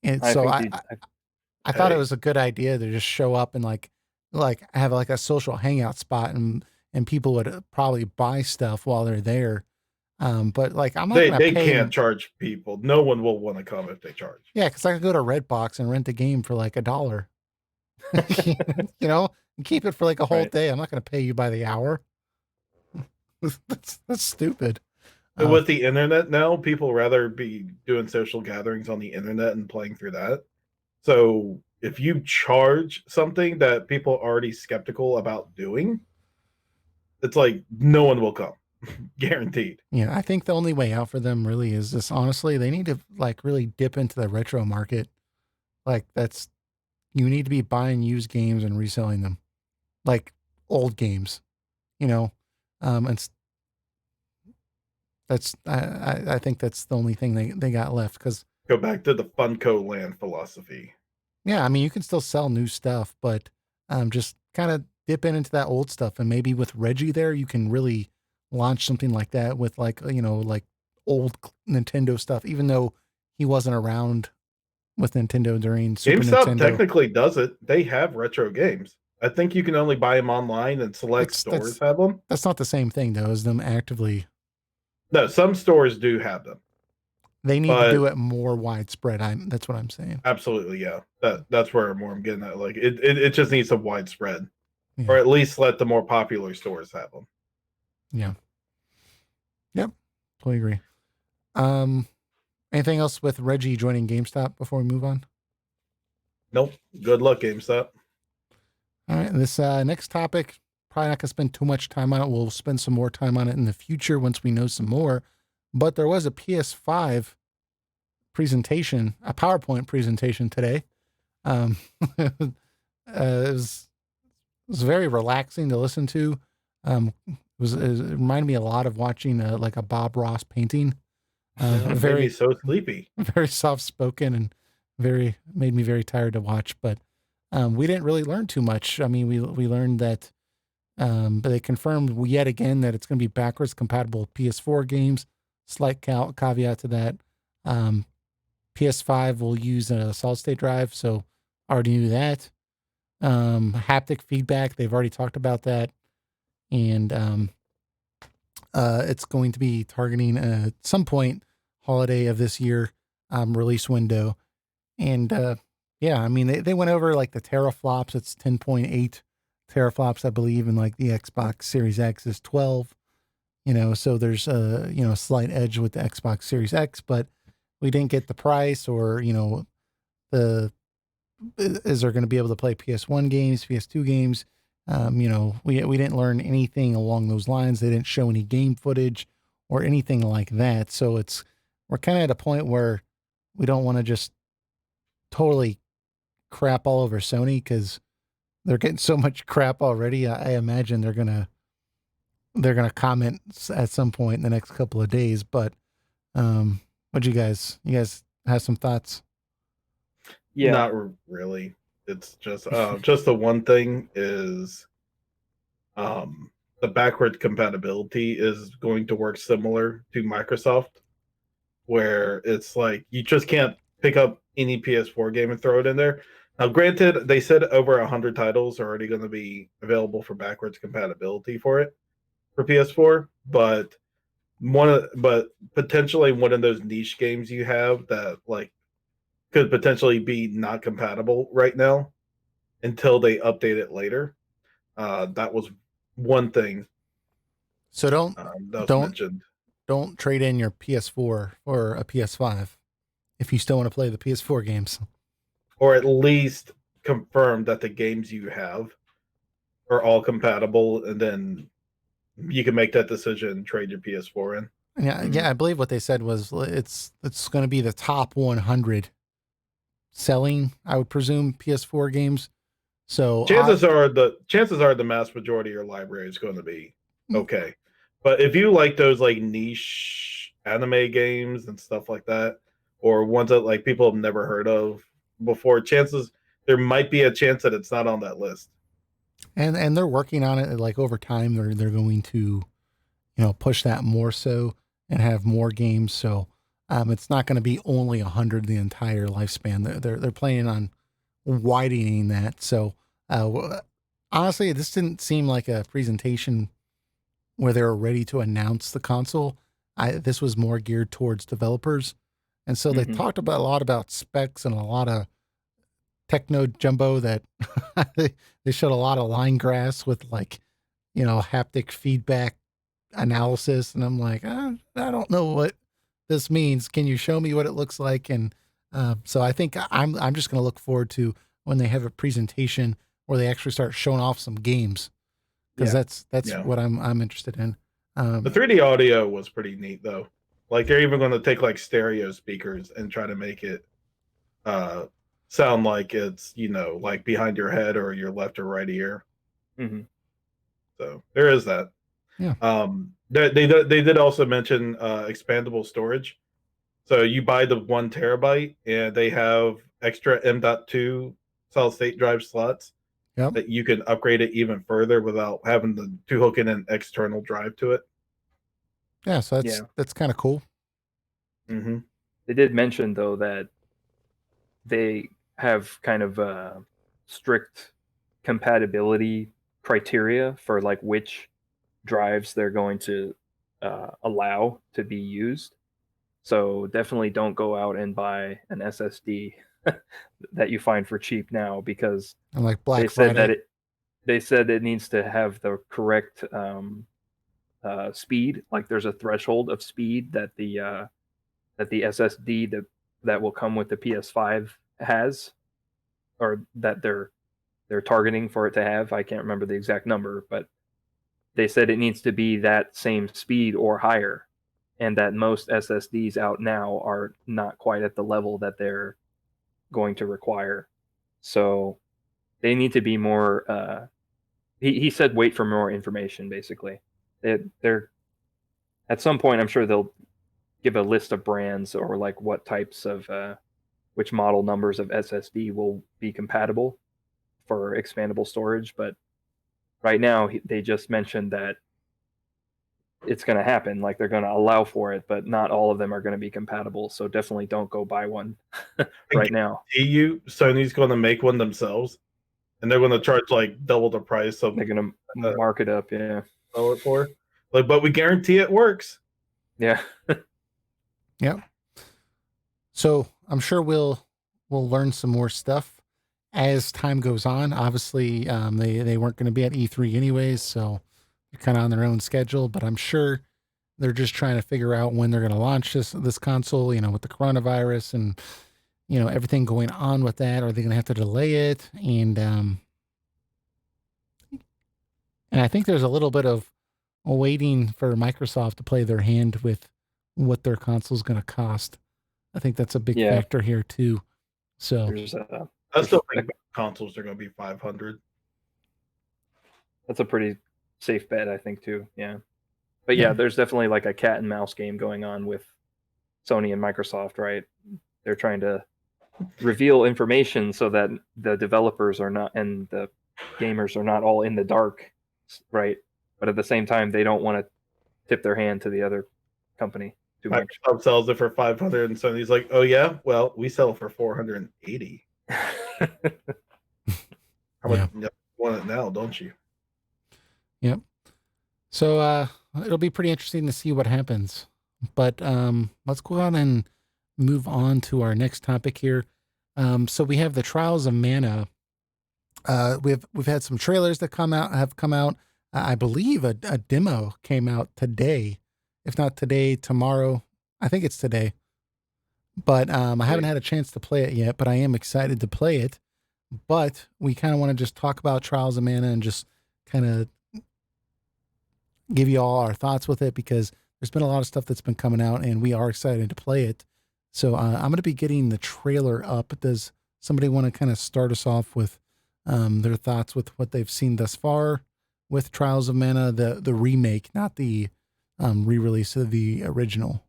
Speaker 1: And so I thought it was a good idea to just show up and like have like a social hangout spot, and people would probably buy stuff while they're there. But like I'm not gonna
Speaker 2: they
Speaker 1: pay
Speaker 2: can't charge people. No one will want to come if they charge.
Speaker 1: Yeah, because I could go to Redbox and rent a game for like $1. And keep it for like a whole day. I'm not going to pay you by the hour. That's stupid.
Speaker 2: With the internet now, people rather be doing social gatherings on the internet and playing through that. So if you charge something that people are already skeptical about doing, it's like no one will come. Guaranteed.
Speaker 1: Yeah, I think the only way out for them really is this. Honestly, they need to like really dip into the retro market. Like you need to be buying used games and reselling them, like old games, and I think that's the only thing they got left. Because
Speaker 2: go back to the Funko land philosophy.
Speaker 1: Yeah, I mean you can still sell new stuff, but just kind of dip into that old stuff, and maybe with Reggie there, you can really launch something like that with like like old Nintendo stuff, even though he wasn't around with Nintendo during Super
Speaker 2: GameStop
Speaker 1: Nintendo.
Speaker 2: technically does it. They have retro games. I think you can only buy them online, and select stores have them.
Speaker 1: That's not the same thing though as them actively.
Speaker 2: No, some stores do have them.
Speaker 1: They need to do it more widespread. That's what I'm saying.
Speaker 2: Absolutely, yeah. That's where more I'm getting at. Like it just needs some widespread.
Speaker 1: Yeah.
Speaker 2: or at least let the more popular stores have them.
Speaker 1: Yeah. Yep. Totally agree. Anything else with Reggie joining GameStop before we move on?
Speaker 2: Nope. Good luck, GameStop.
Speaker 1: All right. This next topic, probably not going to spend too much time on it. We'll spend some more time on it in the future once we know some more. But there was a PS5 presentation, a PowerPoint presentation today. It was very relaxing to listen to. It reminded me a lot of watching like a Bob Ross painting.
Speaker 2: Made me so sleepy.
Speaker 1: Very soft spoken and made me very tired to watch. But we didn't really learn too much. I mean, we learned that, but they confirmed yet again that it's going to be backwards compatible with PS4 games. Slight caveat to that. PS5 will use a solid state drive, so already knew that. Haptic feedback, they've already talked about that. And it's going to be targeting at some point holiday of this year release window. And yeah, I mean, they went over like the teraflops. It's 10.8 teraflops, I believe, and like the Xbox Series X is 12. So there's a slight edge with the Xbox Series X, but we didn't get the price or is there going to be able to play PS1 games, PS2 games? We didn't learn anything along those lines. They didn't show any game footage or anything like that. So we're kind of at a point where we don't want to just totally crap all over Sony because they're getting so much crap already. I imagine they're gonna comment at some point in the next couple of days. But what you guys have some thoughts?
Speaker 3: Yeah.
Speaker 2: Not really. It's just the one thing is the backward compatibility is going to work similar to Microsoft, where it's like you just can't pick up any PS4 game and throw it in there. Now, granted, they said over 100 titles are already going to be available for backwards compatibility for it for PS4, but potentially one of those niche games you have that like could potentially be not compatible right now until they update it later. That was one thing.
Speaker 1: So
Speaker 2: that was mentioned.
Speaker 1: Don't trade in your PS4 or a PS5 if you still want to play the PS4 games.
Speaker 2: Or at least confirm that the games you have are all compatible, and then you can make that decision and trade your PS4 in.
Speaker 1: Yeah, I believe what they said was it's going to be the top 100 selling, I would presume, PS4 games. So
Speaker 2: chances are the mass majority of your library is going to be okay. But if you like those like niche anime games and stuff like that, or ones that like people have never heard of before, there might be a chance that it's not on that list.
Speaker 1: And they're working on it. Like over time, they're going to, push that more so and have more games. So it's not going to be only 100 the entire lifespan. They're planning on widening that. So honestly, this didn't seem like a presentation where they were ready to announce the console. This was more geared towards developers. And so they talked about a lot about specs and a lot of techno jumbo that they showed a lot of line graphs with like, haptic feedback analysis. And I'm like, I don't know what this means. Can you show me what it looks like? And so I think I'm just going to look forward to when they have a presentation where they actually start showing off some games. Because that's what I'm interested in.
Speaker 2: The 3D audio was pretty neat though. Like they're even going to take like stereo speakers and try to make it sound like it's like behind your head or your left or right ear. So there is that.
Speaker 1: Yeah.
Speaker 2: They did also mention expandable storage. So you buy the 1 terabyte and they have extra M.2 solid state drive slots.
Speaker 1: Yep.
Speaker 2: That you can upgrade it even further without having to hook in an external drive to it.
Speaker 1: Yeah, so that's kind of cool.
Speaker 3: They did mention though that they have kind of strict compatibility criteria for like which drives they're going to allow to be used. So definitely don't go out and buy an SSD that you find for cheap now, because
Speaker 1: and like Black
Speaker 3: they said
Speaker 1: Friday.
Speaker 3: that they said it needs to have the correct speed. Like there's a threshold of speed that the SSD that will come with the PS5 has, or that they're targeting for it to have. I can't remember the exact number, but they said it needs to be that same speed or higher, and that most SSDs out now are not quite at the level that they're going to require. So they need to be more. He said wait for more information. Basically, they're at some point. I'm sure they'll give a list of brands or like what types of which model numbers of SSD will be compatible for expandable storage. But right now, they just mentioned that it's going to happen. Like they're going to allow for it, but not all of them are going to be compatible. So definitely don't go buy one right now.
Speaker 2: EU Sony's going to make one themselves, and they're going to charge like double the price of
Speaker 3: They're going to mark it up. Yeah.
Speaker 2: sell it for. Like, but we guarantee it works.
Speaker 3: Yeah.
Speaker 1: Yep. So I'm sure we'll learn some more stuff as time goes on. Obviously, they weren't going to be at E3 anyways, so they're kind of on their own schedule. But I'm sure they're just trying to figure out when they're going to launch this console. You know, with the coronavirus and everything going on with that. Are they going to have to delay it? And I think there's a little bit of waiting for Microsoft to play their hand with what their console is going to cost. I think that's a big factor here too. So
Speaker 2: I still think consoles are going to be 500.
Speaker 3: That's a pretty safe bet, I think, too. Yeah. But yeah, there's definitely like a cat and mouse game going on with Sony and Microsoft, right? They're trying to reveal information so that the developers are not and the gamers are not all in the dark, right? But at the same time, they don't want to tip their hand to the other company too much.
Speaker 2: Microsoft sells it for 500, and Sony's like, "Oh yeah, well we sell it for 480." How much you want it now, don't you?
Speaker 1: Yep. So it'll be pretty interesting to see what happens. But let's go on and move on to our next topic here. So we have the Trials of Mana. We've had some trailers that have come out. I believe a demo came out today. If not today, tomorrow. I think it's today. But I haven't had a chance to play it yet, but I am excited to play it. But we kind of want to just talk about Trials of Mana and just kind of give you all our thoughts with it, because there's been a lot of stuff that's been coming out and we are excited to play it. So I'm going to be getting the trailer up. Does somebody want to kind of start us off with their thoughts with what they've seen thus far with Trials of Mana, the remake, not the re-release of the original?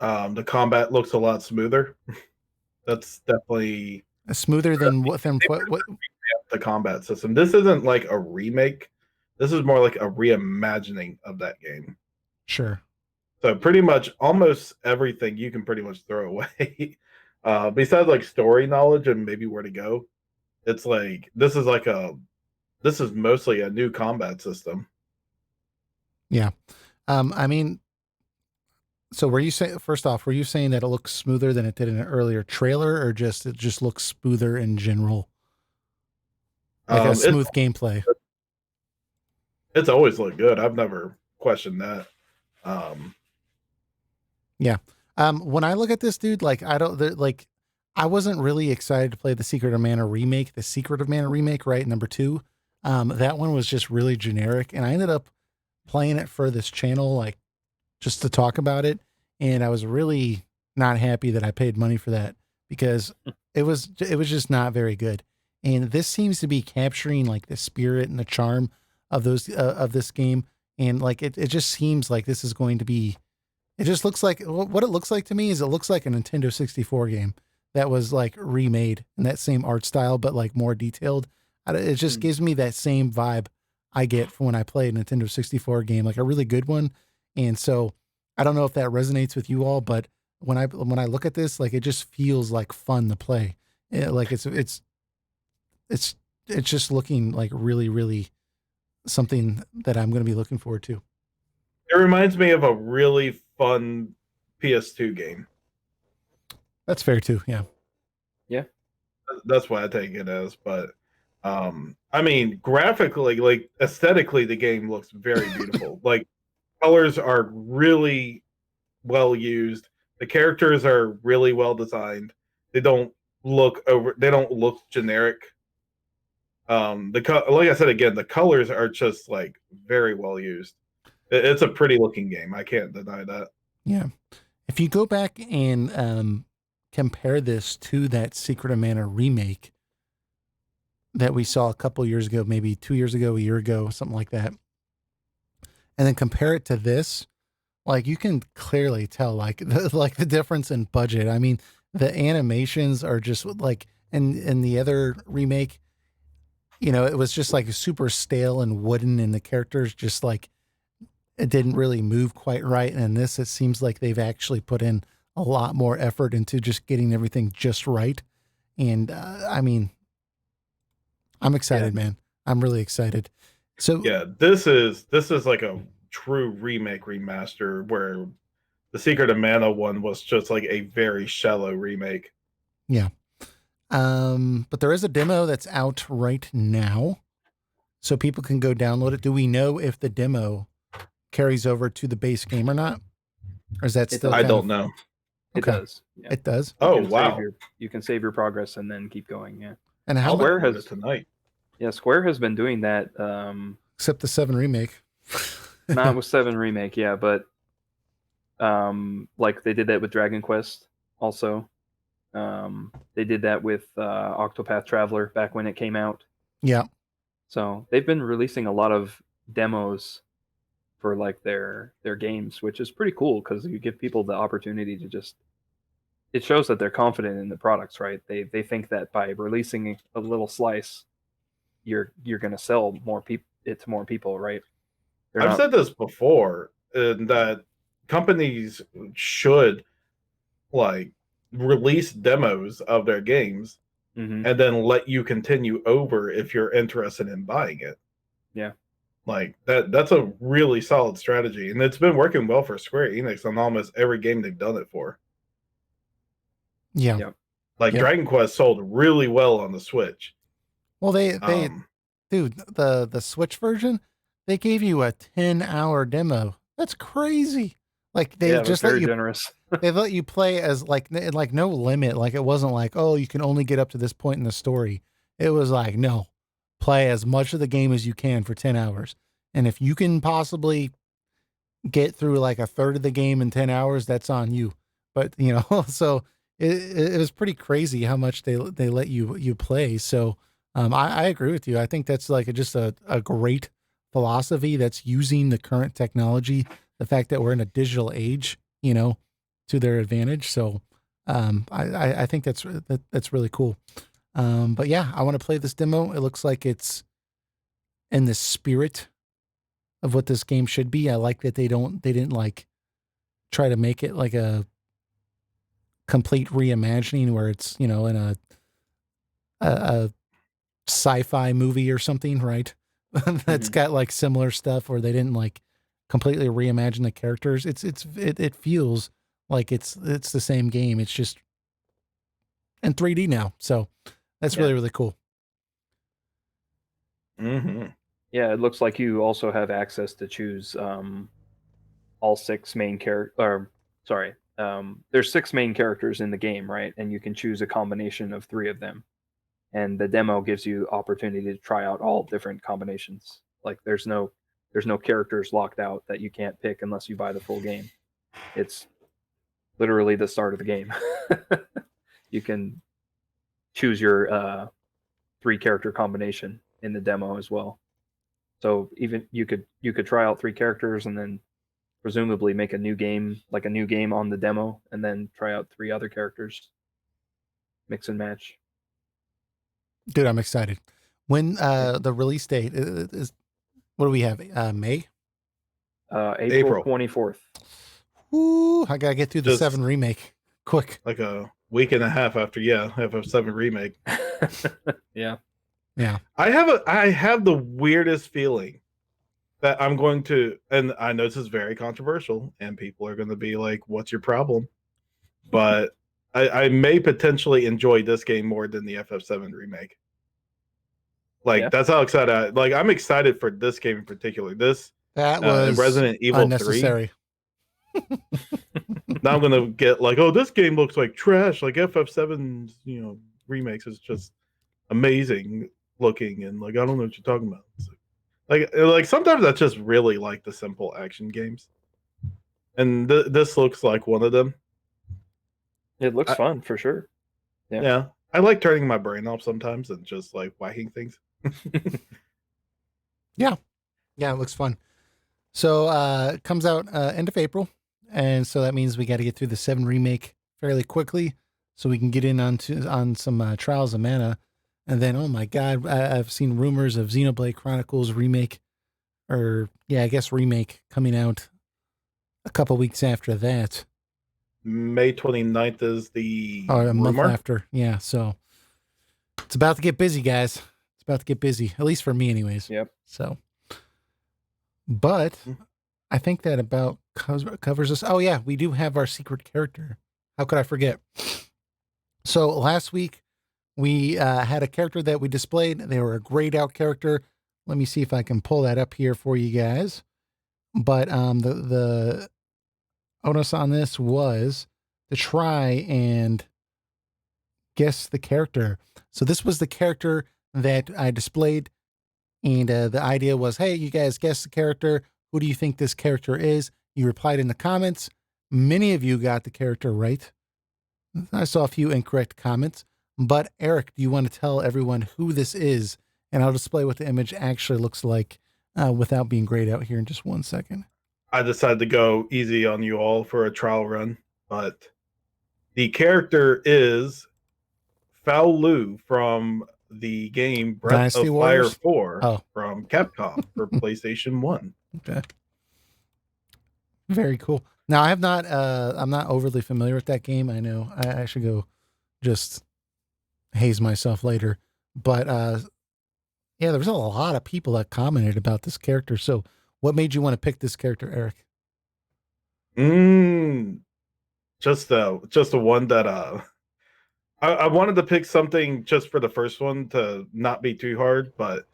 Speaker 2: The combat looks a lot smoother. That's definitely
Speaker 1: smoother than what
Speaker 2: the combat system. This isn't like a remake. This is more like a reimagining of that game.
Speaker 1: Sure.
Speaker 2: So pretty much almost everything you can pretty much throw away. Besides like story knowledge and maybe where to go. It's like this is mostly a new combat system.
Speaker 1: Yeah. I mean, so were you saying that it looks smoother than it did in an earlier trailer, or it just looks smoother in general? Like a smooth gameplay.
Speaker 2: It's always looked good. I've never questioned that.
Speaker 1: Yeah. When I look at this, dude, like I wasn't really excited to play the Secret of Mana remake, right? Number 2. That one was just really generic, and I ended up playing it for this channel, like just to talk about it. And I was really not happy that I paid money for that, because it was just not very good. And this seems to be capturing like the spirit and the charm of this game. And like, it just seems like this is going to be, it just looks like what it looks like to me is it looks like a Nintendo 64 game that was like remade in that same art style, but like more detailed. It just gives me that same vibe I get from when I play a Nintendo 64 game, like a really good one. And so I don't know if that resonates with you all, but when I look at this, like it just feels like fun to play. Like it's just looking like really, really something that I'm going to be looking forward to.
Speaker 2: It reminds me of a really fun PS2 game.
Speaker 1: That's fair too. Yeah.
Speaker 3: Yeah.
Speaker 2: That's what I take it as. But I mean, graphically, like aesthetically, the game looks very beautiful. Like colors are really well used. The characters are really well designed. They don't they don't look generic. Like I said again, the colors are just like very well used. It's a pretty looking game. I can't deny that.
Speaker 1: Yeah. If you go back and compare this to that Secret of Mana remake that we saw a couple years ago, maybe 2 years ago, a year ago, something like that, and then compare it to this, like you can clearly tell like the difference in budget. I mean, the animations are just like in the other remake, you know, it was just like super stale and wooden, and the characters just like it didn't really move quite right. And in this, it seems like they've actually put in a lot more effort into just getting everything just right. And I mean, I'm excited, man. I'm really excited. So
Speaker 2: yeah, this is like a true remake remaster where the Secret of Mana one was just like a very shallow remake.
Speaker 1: yeah. But there is a demo that's out right now, so people can go download it. Do we know if the demo carries over to the base game or not? Or is that still?
Speaker 2: I don't know.
Speaker 3: It
Speaker 1: Okay.
Speaker 3: does. Yeah.
Speaker 1: It does.
Speaker 2: Oh wow!
Speaker 3: You can save your progress and then keep going. Yeah.
Speaker 1: And how
Speaker 3: Square
Speaker 2: Square
Speaker 3: has
Speaker 2: tonight.
Speaker 3: Yeah, Square has been doing that.
Speaker 1: Except the 7 remake.
Speaker 3: Not with 7 remake, yeah, but like they did that with Dragon Quest also. They did that with Octopath Traveler back when it came out.
Speaker 1: Yeah.
Speaker 3: So they've been releasing a lot of demos for like their games, which is pretty cool because you give people the opportunity to just. It shows that they're confident in the products, right? They think that by releasing a little slice, you're going to sell it to more people, right?
Speaker 2: I've said this before, that companies should like release demos of their games and then let you continue over if you're interested in buying it.
Speaker 3: Yeah.
Speaker 2: Like that's a really solid strategy, and it's been working well for Square Enix on almost every game they've done it for.
Speaker 1: Yeah.
Speaker 3: Yep.
Speaker 2: Like Dragon Quest sold really well on the Switch.
Speaker 1: Well, dude, the Switch version, they gave you a 10-hour demo. That's crazy. Like they just let you
Speaker 3: generous.
Speaker 1: they let you play as like no limit. Like it wasn't like, oh, you can only get up to this point in the story. It was like, no, play as much of the game as you can for 10 hours. And if you can possibly get through like a third of the game in 10 hours, that's on you. But you know, so it was pretty crazy how much they let you play. So I agree with you. I think that's like just a great philosophy that's using the current technology, the fact that we're in a digital age, you know, to their advantage. So I think that's really cool. But yeah, I want to play this demo. It looks like it's in the spirit of what this game should be. I like that they didn't like try to make it like a complete reimagining where it's, you know, in a sci-fi movie or something, right? That's got like similar stuff where they didn't like completely reimagine the characters. It feels like it's the same game. It's just in 3D now. So that's really, really cool.
Speaker 3: Yeah, it looks like you also have access to choose all 6 main characters. Sorry, there's 6 main characters in the game, right? And you can choose a combination of 3 of them. And the demo gives you opportunity to try out all different combinations. Like there's no characters locked out that you can't pick unless you buy the full game. It's literally the start of the game. You can choose your 3 character combination in the demo as well. So even you could try out 3 characters and then presumably make a new game on the demo, and then try out 3 other characters, mix and match.
Speaker 1: Dude, I'm excited. When the release date is, what do we have? May?
Speaker 3: April 24th.
Speaker 1: Ooh, I gotta get through the 7 remake quick.
Speaker 2: Like a week and a half after FF7 remake.
Speaker 3: Yeah.
Speaker 2: I have the weirdest feeling that I'm going to, and I know this is very controversial, and people are going to be like, "What's your problem?" But I may potentially enjoy this game more than the FF7 remake. Like
Speaker 3: Yeah.
Speaker 2: that's how excited. I'm excited for this game in particular. This
Speaker 1: That was
Speaker 2: Resident Evil 3.
Speaker 1: unnecessary.
Speaker 2: Now I'm gonna get like, oh, this game looks like trash. Like FF7's, remakes is just amazing looking, and like I don't know what you're talking about. Like sometimes I just really like the simple action games, and this looks like one of them.
Speaker 3: It looks fun for sure.
Speaker 2: Yeah, I like turning my brain off sometimes and just like whacking things.
Speaker 1: Yeah, it looks fun. So it comes out end of April, and so that means we got to get through the 7 remake fairly quickly, so we can get in on some Trials of Mana, and then oh my god, I've seen rumors of Xenoblade Chronicles remake, remake coming out a couple weeks after that.
Speaker 2: May 29th is the
Speaker 1: a month
Speaker 2: rumor.
Speaker 1: after, yeah. So it's about to get busy, guys. It's about to get busy, at least for me, anyways.
Speaker 3: Yep.
Speaker 1: So. But I think that about covers us. Oh, yeah, we do have our secret character. How could I forget? So last week, we had a character that we displayed. They were a grayed out character. Let me see if I can pull that up here for you guys. But the onus on this was to try and guess the character. So this was the character that I displayed. And the idea was, hey, you guys guess the character. Who do you think this character is? You replied in the comments. Many of you got the character right. I saw a few incorrect comments. But Eric, do you want to tell everyone who this is? And I'll display what the image actually looks like without being grayed out here in just 1 second.
Speaker 2: I decided to go easy on you all for a trial run, but the character is Foul Lu from the game Breath
Speaker 1: Dynasty
Speaker 2: of
Speaker 1: Warriors?
Speaker 2: Fire 4 from Capcom for PlayStation 1.
Speaker 1: Okay. Very cool. Now I'm not overly familiar with that game. I know I should go just haze myself later. But yeah, there was a lot of people that commented about this character. So what made you want to pick this character, Eric?
Speaker 2: Just the one that I wanted to pick something just for the first one to not be too hard, but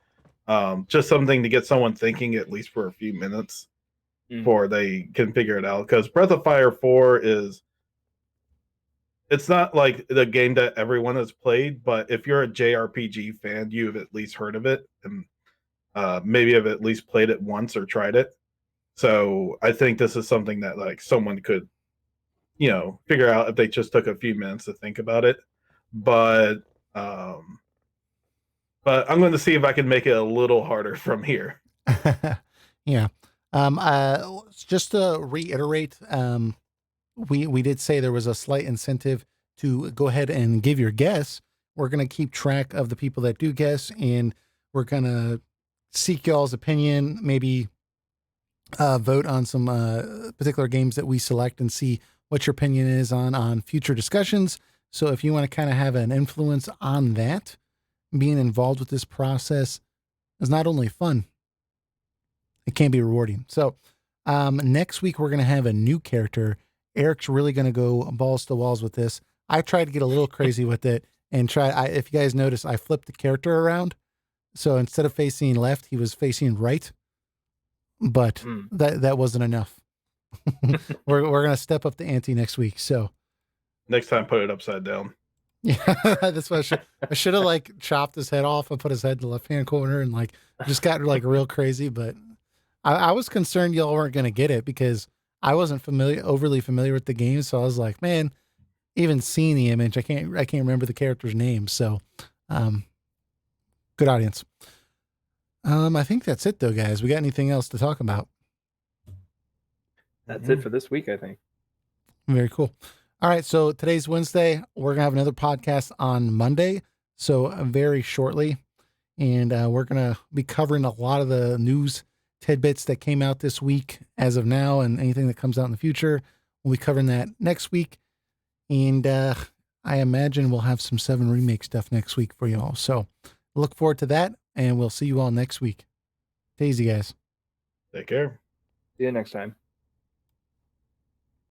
Speaker 2: just something to get someone thinking at least for a few minutes before they can figure it out. Because Breath of Fire 4 it's not like the game that everyone has played, but if you're a JRPG fan, you've at least heard of it and maybe have at least played it once or tried it. So I think this is something that like someone could, figure out if they just took a few minutes to think about it. But I'm going to see if I can make it a little harder from here.
Speaker 1: Yeah. Just to reiterate, we did say there was a slight incentive to go ahead and give your guess. We're going to keep track of the people that do guess, and we're going to seek y'all's opinion, maybe vote on some particular games that we select and see what your opinion is on future discussions. So if you want to kind of have an influence on that, being involved with this process is not only fun, it can be rewarding. So next week, we're going to have a new character. Eric's really going to go balls to walls with this. I tried to get a little crazy with it and if you guys notice, I flipped the character around. So instead of facing left, he was facing right. But that wasn't enough. We're going to step up the ante next week. So
Speaker 2: next time, put it upside down.
Speaker 1: Yeah, that's what I should have like chopped his head off and put his head in the left-hand corner and like just got like real crazy. But I was concerned y'all weren't going to get it because I wasn't overly familiar with the game. So I was like, man, even seeing the image, I can't remember the character's name. So, good audience. I think that's it though, guys. We got anything else to talk about?
Speaker 3: That's it for this week, I think.
Speaker 1: Very cool. All right. So today's Wednesday. We're going to have another podcast on Monday. So very shortly. And we're going to be covering a lot of the news tidbits that came out this week as of now and anything that comes out in the future. We'll be covering that next week. And I imagine we'll have some 7 remake stuff next week for y'all. So look forward to that. And we'll see you all next week. Take it easy, guys.
Speaker 2: Take care.
Speaker 3: See you next time.